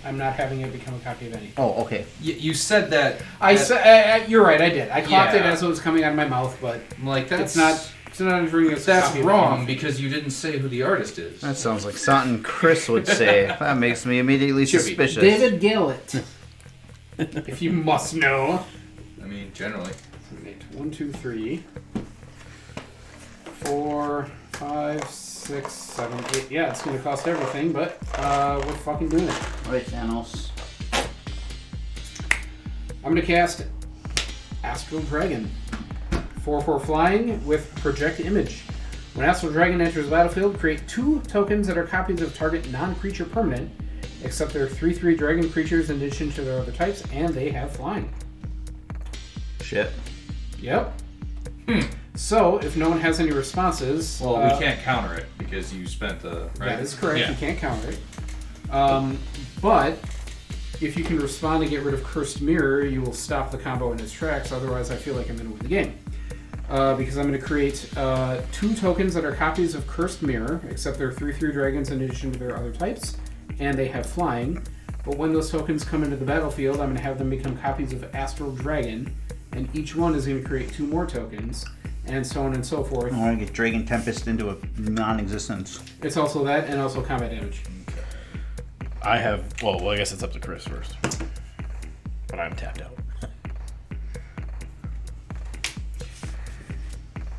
S5: I'm not having it become a copy of any.
S4: Oh, okay.
S3: You said that.
S5: I said you're right. I did. I clocked it
S3: Yeah.
S5: as it was coming out of my mouth, but
S3: Like that's
S5: it's not. It's not entering as a
S3: That's
S5: copy of
S3: wrong
S5: anything.
S3: because you didn't say who the artist is.
S4: That sounds like something Chris would say. That makes me immediately
S5: Should be.
S4: suspicious.
S5: David Gillett, if you must know.
S3: I mean, generally.
S5: 1, 2, 3, 4, 5, 6, 7, 8. Yeah, it's going to cost everything, but we're fucking doing it.
S4: Right, Thanos.
S5: I'm going to cast Astral Dragon. 4/4 flying with Project Image. When Astral Dragon enters the battlefield, create 2 tokens that are copies of target non-creature permanent, except they're 3/3 dragon creatures in addition to their other types, and they have flying.
S4: Shit.
S5: Yep. So, if no one has any responses...
S3: Well, we can't counter it because you spent the. Right?
S5: That is correct.
S3: Yeah.
S5: You can't counter it. But if you can respond and get rid of Cursed Mirror, you will stop the combo in its tracks. Otherwise, I feel like I'm going to win the game. Because I'm going to create 2 tokens that are copies of Cursed Mirror, except they're 3/3 dragons in addition to their other types, and they have flying. But when those tokens come into the battlefield, I'm going to have them become copies of Astral Dragon, and each one is going to create 2 more tokens, and so on and so forth.
S4: I want to get Dragon Tempest into a non-existence.
S5: It's also that, and also combat damage.
S2: I have. Well, I guess it's up to Chris first. But I'm tapped out.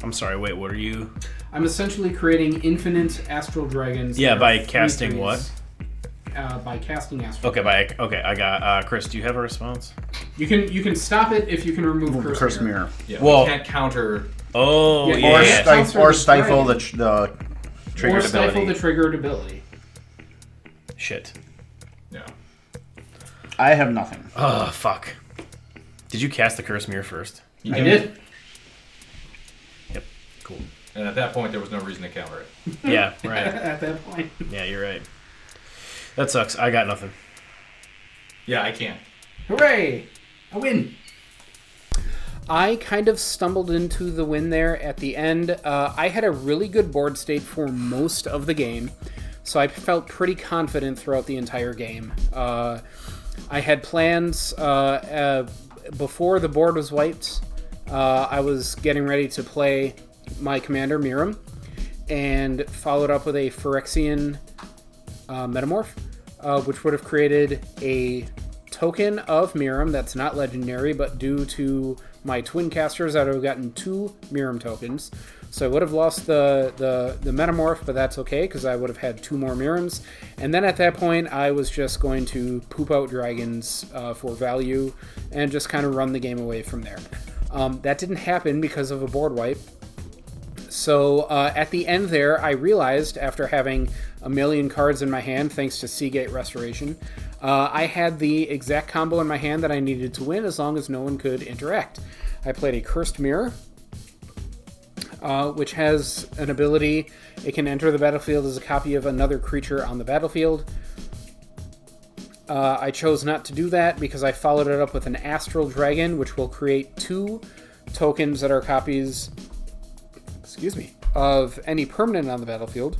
S2: I'm sorry. Wait, what are you?
S5: I'm essentially creating infinite Astral Dragons.
S2: Yeah,
S5: that
S2: by
S5: are
S2: casting
S5: 3/3s.
S2: what?
S5: By casting Astral.
S2: Okay, I got Chris. Do you have a response?
S5: You can stop it if you can remove
S4: Move the
S5: Cursed
S4: Curse
S5: Mirror.
S4: Mirror.
S3: Yeah,
S2: Well-
S3: we can't counter.
S2: Oh,
S5: Yeah,
S2: yeah.
S4: Or,
S5: yeah.
S4: stifle the
S5: Or
S4: triggered
S5: stifle
S4: ability.
S5: the triggered ability.
S2: Shit.
S3: No.
S4: I have nothing.
S2: Oh, fuck. Did you cast the curse mirror first?
S3: You
S5: I
S3: can-
S5: did.
S2: Yep. Cool.
S3: And at that point, there was no reason to counter it.
S2: Yeah, right.
S5: At that point.
S2: Yeah, you're right. That sucks. I got nothing.
S3: Yeah, I can't.
S5: Hooray! I win. I kind of stumbled into the win there at the end. I had a really good board state for most of the game, so I felt pretty confident throughout the entire game. I had plans before the board was wiped. I was getting ready to play my commander, Miirym, and followed up with a Phyrexian Metamorph, which would have created a token of Miirym that's not legendary, but due to my twin casters, I would have gotten 2 Miirym tokens. So I would have lost the Metamorph, but that's okay, because I would have had 2 more Miiryms. And then at that point, I was just going to poop out dragons for value and just kind of run the game away from there. That didn't happen because of a board wipe. So at the end there, I realized, after having a million cards in my hand, thanks to Seagate Restoration, I had the exact combo in my hand that I needed to win, as long as no one could interact. I played a Cursed Mirror, which has an ability. It can enter the battlefield as a copy of another creature on the battlefield. I chose not to do that because I followed it up with an Astral Dragon, which will create 2 tokens that are copies, of any permanent on the battlefield,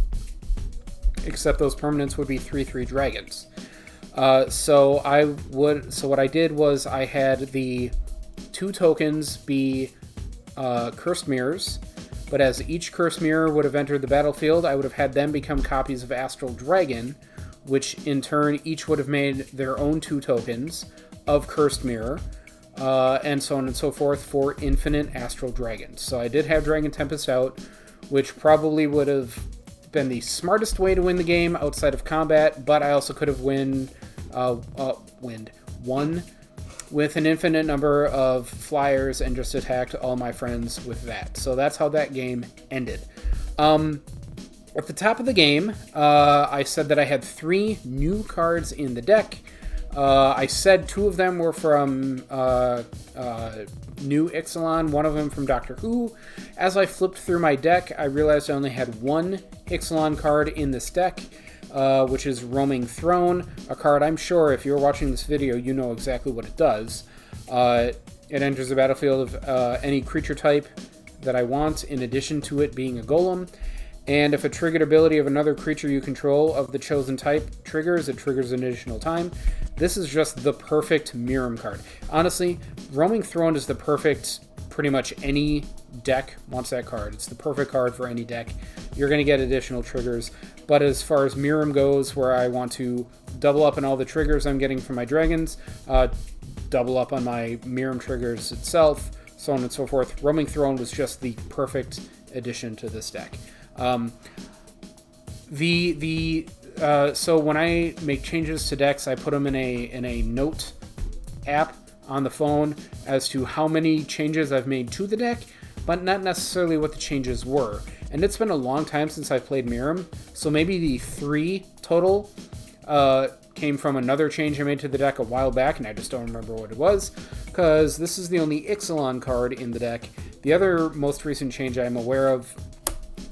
S5: except those permanents would be 3/3 dragons. So what I did was I had the 2 tokens be Cursed Mirrors, but as each Cursed Mirror would have entered the battlefield, I would have had them become copies of Astral Dragon, which in turn each would have made their own 2 tokens of Cursed Mirror. and so on and so forth for Infinite Astral Dragon. So I did have Dragon Tempest out, which probably would have been the smartest way to win the game outside of combat, but I also could have won with an infinite number of flyers and just attacked all my friends with that. So that's how that game ended. At the top of the game, I said that I had 3 new cards in the deck. I said 2 of them were from New Ixalan, one of them from Doctor Who. As I flipped through my deck, I realized I only had 1 Ixalan card in this deck, which is Roaming Throne, a card I'm sure if you're watching this video, you know exactly what it does. It enters the battlefield of any creature type that I want, in addition to it being a golem. And if a triggered ability of another creature you control of the chosen type triggers, it triggers an additional time. This is just the perfect Miirym card. Honestly, Roaming Throne is the perfect, pretty much any deck wants that card. It's the perfect card for any deck. You're going to get additional triggers. But as far as Miirym goes, where I want to double up on all the triggers I'm getting from my dragons, double up on my Miirym triggers itself, so on and so forth, Roaming Throne was just the perfect addition to this deck. So when I make changes to decks, I put them in a note app on the phone as to how many changes I've made to the deck, but not necessarily what the changes were. And it's been a long time since I've played Miirym, so maybe the 3 total came from another change I made to the deck a while back, and I just don't remember what it was, because this is the only Ixalan card in the deck. The other most recent change I'm aware of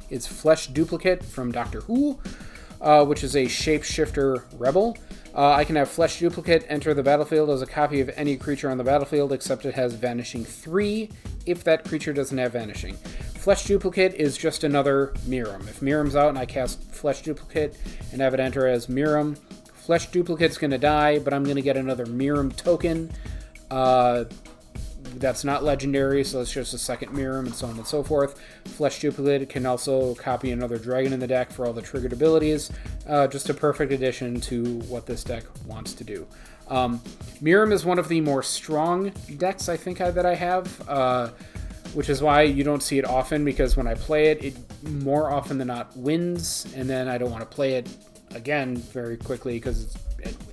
S5: is Flesh Duplicate from Doctor Who, which is a Shapeshifter Rebel. I can have Flesh Duplicate enter the battlefield as a copy of any creature on the battlefield, except it has Vanishing 3 if that creature doesn't have Vanishing. Flesh Duplicate is just another Miirym. If Miirym's out and I cast Flesh Duplicate and have it enter as Miirym, Flesh Duplicate's going to die, but I'm going to get another Miirym token. That's not legendary, so it's just a second Miirym, and so on and so forth. Flesh Duplicate can also copy another dragon in the deck for all the triggered abilities. Just a perfect addition to what this deck wants to do. Miirym is one of the more strong decks I think that I have, which is why you don't see it often, because when I play it, it more often than not wins, and then I don't want to play it again very quickly because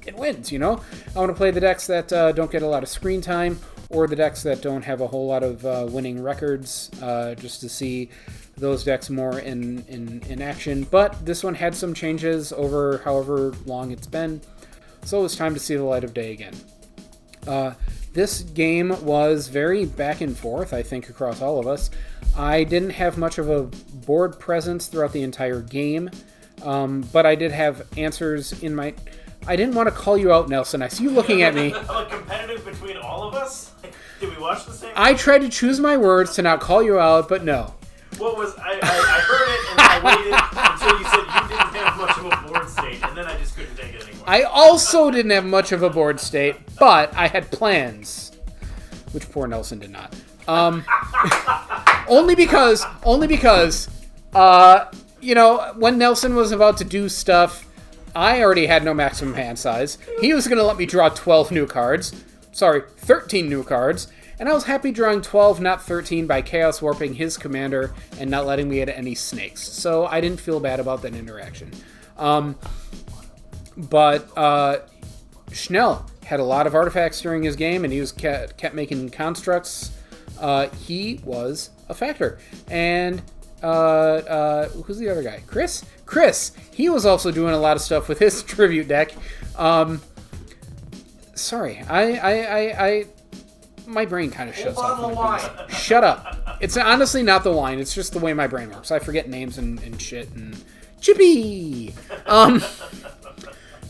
S5: it wins, you know? I want to play the decks that don't get a lot of screen time, or the decks that don't have a whole lot of winning records, just to see those decks more in action. But this one had some changes over however long it's been, so it was time to see the light of day again. This game was very back and forth, I think, across all of us. I didn't have much of a board presence throughout the entire game, but I did have answers in my... I didn't want to call you out, Nelson. I see you looking at me.
S2: Like competitive between all of us? Did we watch the same?
S5: I tried to choose my words to not call you out, but no.
S2: What was... I heard it, and I waited until you said you didn't have much of a board state, and then I just couldn't take it anymore.
S5: I also didn't have much of a board state, but I had plans. Which poor Nelson did not. Only because, you know, when Nelson was about to do stuff, I already had no maximum hand size. He was going to let me draw 12 new cards. Sorry, 13 new cards. And I was happy drawing 12, not 13, by Chaos Warping his commander and not letting me get any snakes. So I didn't feel bad about that interaction. But Schnell had a lot of artifacts during his game, and he was kept making constructs. He was a factor. And who's the other guy? Chris, he was also doing a lot of stuff with his tribute deck. Sorry, I my brain kind of shuts off. Shut up. It's honestly not the wine. It's just the way my brain works. I forget names and shit and Chippy.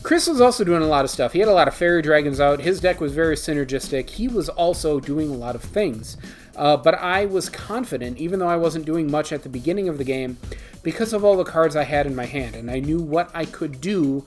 S5: Chris was also doing a lot of stuff. He had a lot of fairy dragons out. His deck was very synergistic. He was also doing a lot of things. But I was confident, even though I wasn't doing much at the beginning of the game, because of all the cards I had in my hand, and I knew what I could do.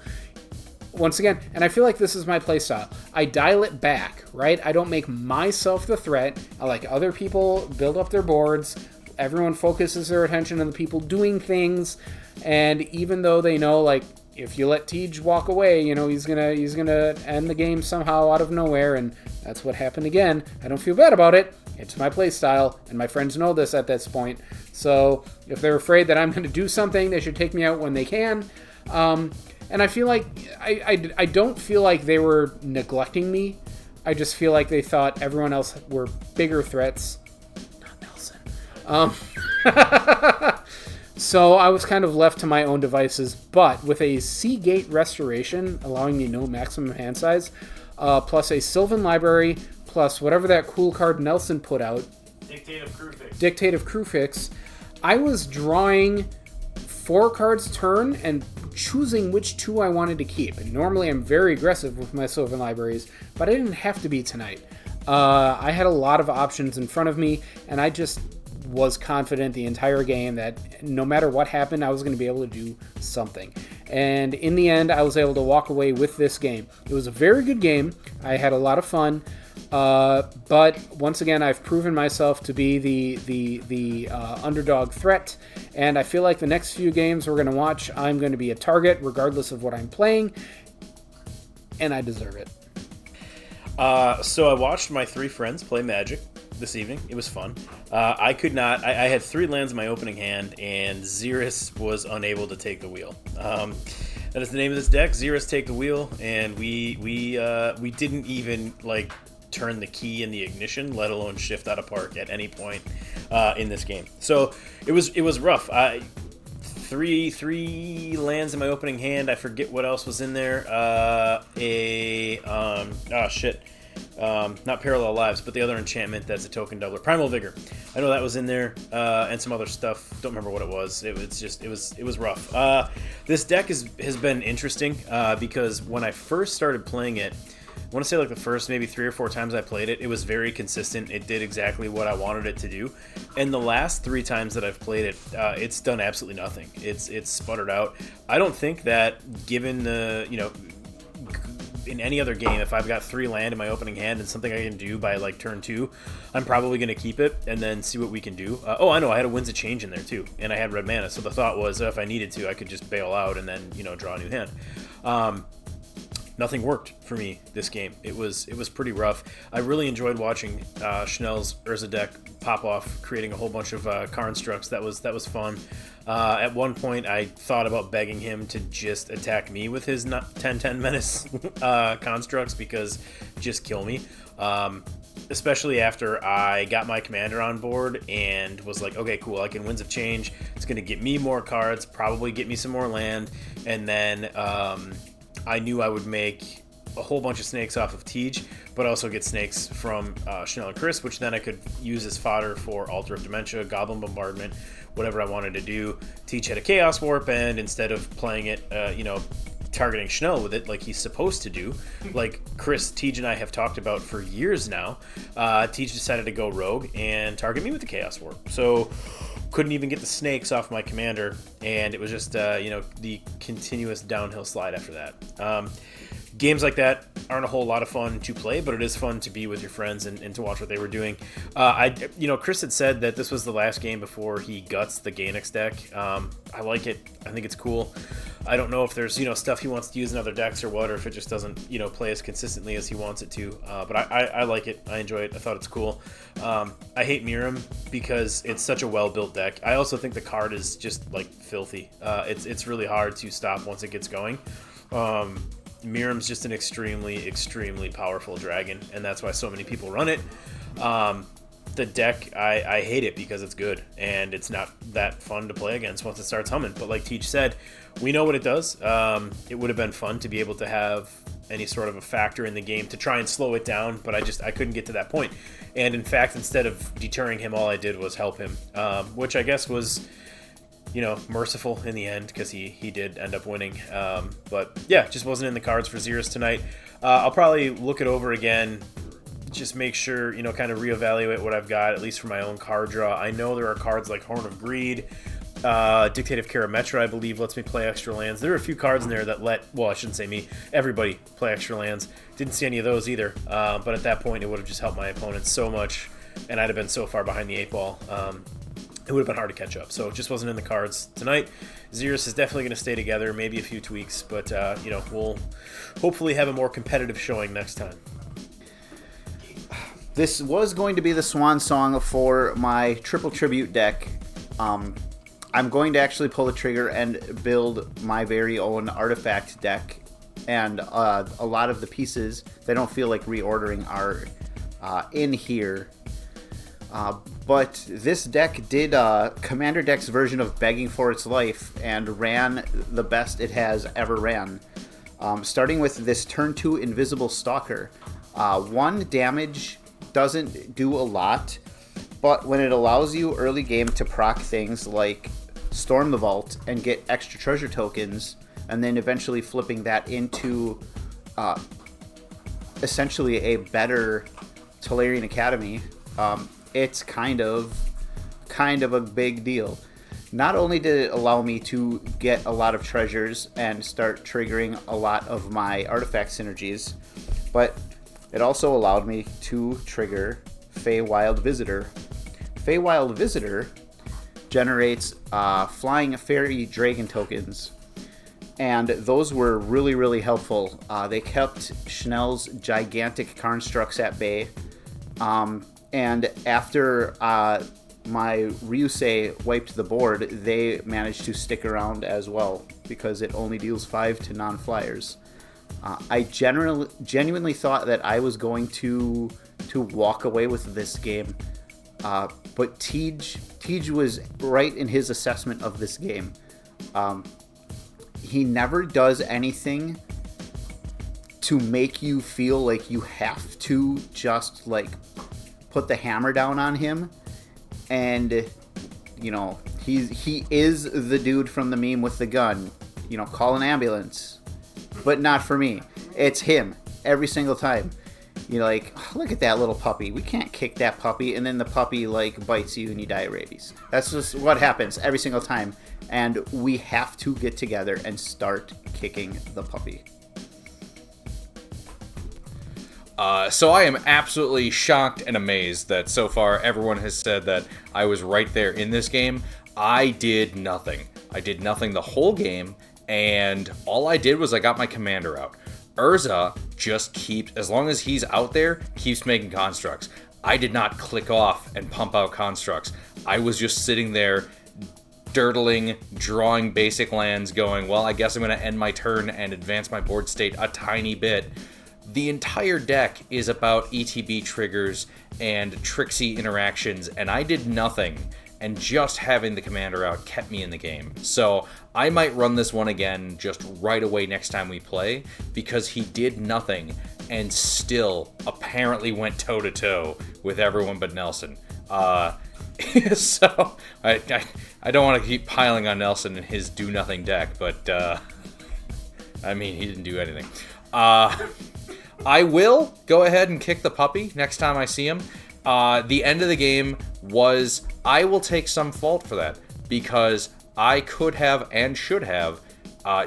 S5: Once again, and I feel like this is my playstyle. I dial it back, right? I don't make myself the threat. I like other people build up their boards. Everyone focuses their attention on the people doing things. And even though they know, like, if you let Tej walk away, he's gonna end the game somehow out of nowhere, and that's what happened again. I don't feel bad about it. It's my play style, and my friends know this at this point. So if they're afraid that I'm going to do something, they should take me out when they can. And I feel like I don't feel like they were neglecting me. I just feel like they thought everyone else were bigger threats. Not Nelson. So I was kind of left to my own devices, but with a Seagate restoration, allowing me no maximum hand size, plus a Sylvan library, plus whatever that cool card Nelson put out, Dictate of Crew Fix, I was drawing 4 cards a turn and choosing which 2 I wanted to keep. And normally I'm very aggressive with my Sylvan libraries, but I didn't have to be tonight. I had a lot of options in front of me, and I just was confident the entire game that no matter what happened, I was going to be able to do something. And in the end, I was able to walk away with this game. It was a very good game. I had a lot of fun. But once again, I've proven myself to be the underdog threat. And I feel like the next few games we're going to watch, I'm going to be a target regardless of what I'm playing. And I deserve it.
S2: So I watched my 3 friends play Magic this evening. It was fun. I could not. I had 3 lands in my opening hand, and Xyris was unable to take the wheel. That is the name of this deck. Xyris take the wheel, and we didn't even turn the key in the ignition, let alone shift out of park at any point in this game. So it was rough. Three lands in my opening hand. I forget what else was in there. Not Parallel Lives, but the other enchantment that's a token doubler, Primal Vigor. I know that was in there, and some other stuff. Don't remember what it was. It was rough. This deck has been interesting because when I first started playing it, I want to say the first maybe 3 or 4 times I played it, it was very consistent. It did exactly what I wanted it to do. And the last 3 times that I've played it, it's done absolutely nothing. It's sputtered out. I don't think that given the, in any other game, if I've got 3 land in my opening hand and something I can do by turn 2, I'm probably going to keep it and then see what we can do. I know I had a Winds of Change in there too, and I had red mana, so the thought was if I needed to, I could just bail out and then draw a new hand. Nothing worked for me this game. It was pretty rough. I really enjoyed watching Schnell's Urza deck pop off, creating a whole bunch of constructs. That was fun. At one point, I thought about begging him to just attack me with his 10-10 menace constructs because just kill me. Especially after I got my commander on board and was like, okay, cool, I can Winds of Change. It's going to get me more cards, probably get me some more land, and then I knew I would make a whole bunch of snakes off of Tej, but also get snakes from Schnell and Chris, which then I could use as fodder for Altar of Dementia, Goblin Bombardment, whatever I wanted to do. Tej had a Chaos Warp, and instead of playing it, targeting Schnell with it like he's supposed to do, like Chris, Tej, and I have talked about for years now, Tej decided to go rogue and target me with the Chaos Warp. So couldn't even get the snakes off my commander, and it was just the continuous downhill slide after that. Games like that aren't a whole lot of fun to play, but it is fun to be with your friends and to watch what they were doing. Chris had said that this was the last game before he guts the Ganax deck. I like it. I think it's cool. I don't know if there's stuff he wants to use in other decks or what, or if it just doesn't play as consistently as he wants it to. But I like it. I enjoy it. I thought it's cool. I hate Miirym because it's such a well-built deck. I also think the card is just filthy. It's really hard to stop once it gets going. Miirym's just an extremely, extremely powerful dragon, and that's why so many people run it. The deck, I hate it because it's good, and it's not that fun to play against once it starts humming. But like Teach said, we know what it does. It would have been fun to be able to have any sort of a factor in the game to try and slow it down, but I couldn't get to that point. And in fact, instead of deterring him, all I did was help him, which I guess was merciful in the end because he did end up winning. But yeah, just wasn't in the cards for Xyris tonight. I'll probably look it over again, just make sure, kind of reevaluate what I've got, at least for my own card draw. I know there are cards like Horn of Greed, Dictate of Karametra, I believe, lets me play extra lands. There are a few cards in there that I shouldn't say me, everybody play extra lands. Didn't see any of those either, but at that point it would have just helped my opponents so much, and I'd have been so far behind the 8 ball. it would have been hard to catch up. So it just wasn't in the cards tonight. Xyris is definitely going to stay together, maybe a few tweaks, but we'll hopefully have a more competitive showing next time.
S4: This was going to be the swan song for my triple tribute deck. I'm going to actually pull the trigger and build my very own artifact deck, and a lot of the pieces that don't feel like reordering are in here. But this deck did Commander deck's version of Begging for Its Life and ran the best it has ever ran. Starting with this turn 2 Invisible Stalker. 1 damage doesn't do a lot, but when it allows you early game to proc things like Storm the Vault and get extra treasure tokens, and then eventually flipping that into essentially a better Tolarian Academy, it's kind of a big deal. Not only did it allow me to get a lot of treasures and start triggering a lot of my artifact synergies, but it also allowed me to trigger Feywild Visitor. Feywild Visitor generates flying fairy dragon tokens, and those were really, really helpful. They kept Schnell's gigantic constructs at bay, and after my Ryusei wiped the board, they managed to stick around as well, because it only deals 5 to non-flyers. I genuinely thought that I was going to walk away with this game, but Tej was right in his assessment of this game. He never does anything to make you feel like you have to just like put the hammer down on him, and he is the dude from the meme with the gun. Call an ambulance, but not for me. It's him every single time. You're like, oh, look at that little puppy. We can't kick that puppy, and then the puppy bites you and you die of rabies. That's just what happens every single time, and we have to get together and start kicking the puppy.
S1: So I am absolutely shocked and amazed that so far everyone has said that I was right there in this game. I did nothing. I did nothing the whole game, and all I did was I got my commander out. Urza just keeps, as long as he's out there, keeps making constructs. I did not click off and pump out constructs. I was just sitting there dirtling, drawing basic lands, going, well, I guess I'm going to end my turn and advance my board state a tiny bit. The entire deck is about ETB triggers and tricksy interactions, and I did nothing, and just having the commander out kept me in the game. So I might run this one again just right away next time we play, because he did nothing and still apparently went toe-to-toe with everyone but Nelson. So I don't want to keep piling on Nelson and his do-nothing deck, but I mean, he didn't do anything. I will go ahead and kick the puppy next time I see him. The end of the game was, I will take some fault for that, because I could have and should have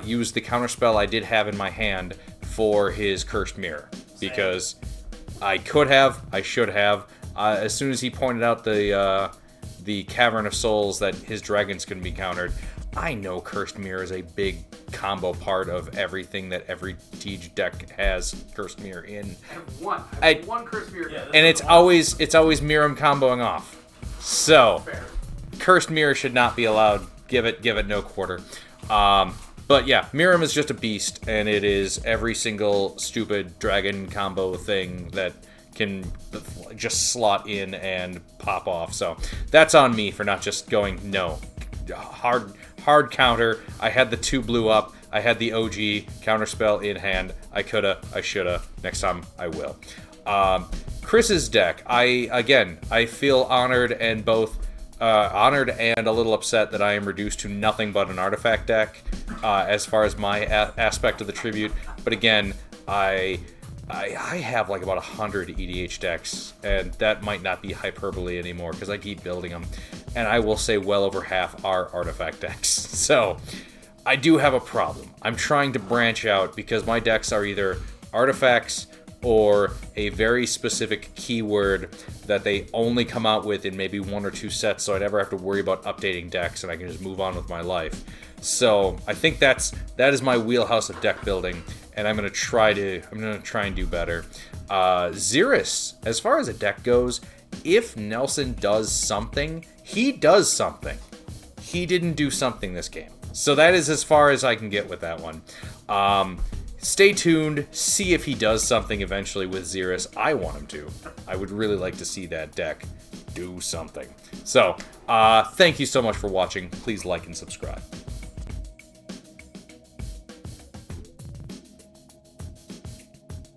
S1: used the counterspell I did have in my hand for his Cursed Mirror, because I could have, I should have. As soon as he pointed out the Cavern of Souls that his dragons couldn't be countered, I know Cursed Mirror is a big combo part of everything that every Tej deck has Cursed Mirror in.
S5: I have one Cursed Mirror. Yeah,
S1: and it's always Miirym comboing off. So
S5: fair.
S1: Cursed Mirror should not be allowed. Give it no quarter. But yeah, Miirym is just a beast, and it is every single stupid dragon combo thing that can just slot in and pop off. So that's on me for not just going, no. Hard counter. I had the 2 blue up. I had the OG counterspell in hand. I coulda, I shoulda. Next time I will. Chris's deck. I feel honored and a little upset that I am reduced to nothing but an artifact deck as far as my aspect of the tribute. But again, I have like about 100 EDH decks, and that might not be hyperbole anymore because I keep building them. And I will say well over half are artifact decks. So I do have a problem. I'm trying to branch out because my decks are either artifacts or a very specific keyword that they only come out with in maybe 1 or 2 sets, so I never have to worry about updating decks and I can just move on with my life. So I think that is my wheelhouse of deck building, and I'm gonna try and do better. Xyris, as far as a deck goes, if Nelson does something, he does something. He didn't do something this game. So that is as far as I can get with that one. Stay tuned, see if he does something eventually with Xyris. I want him to. I would really like to see that deck do something. So, thank you so much for watching. Please like and subscribe.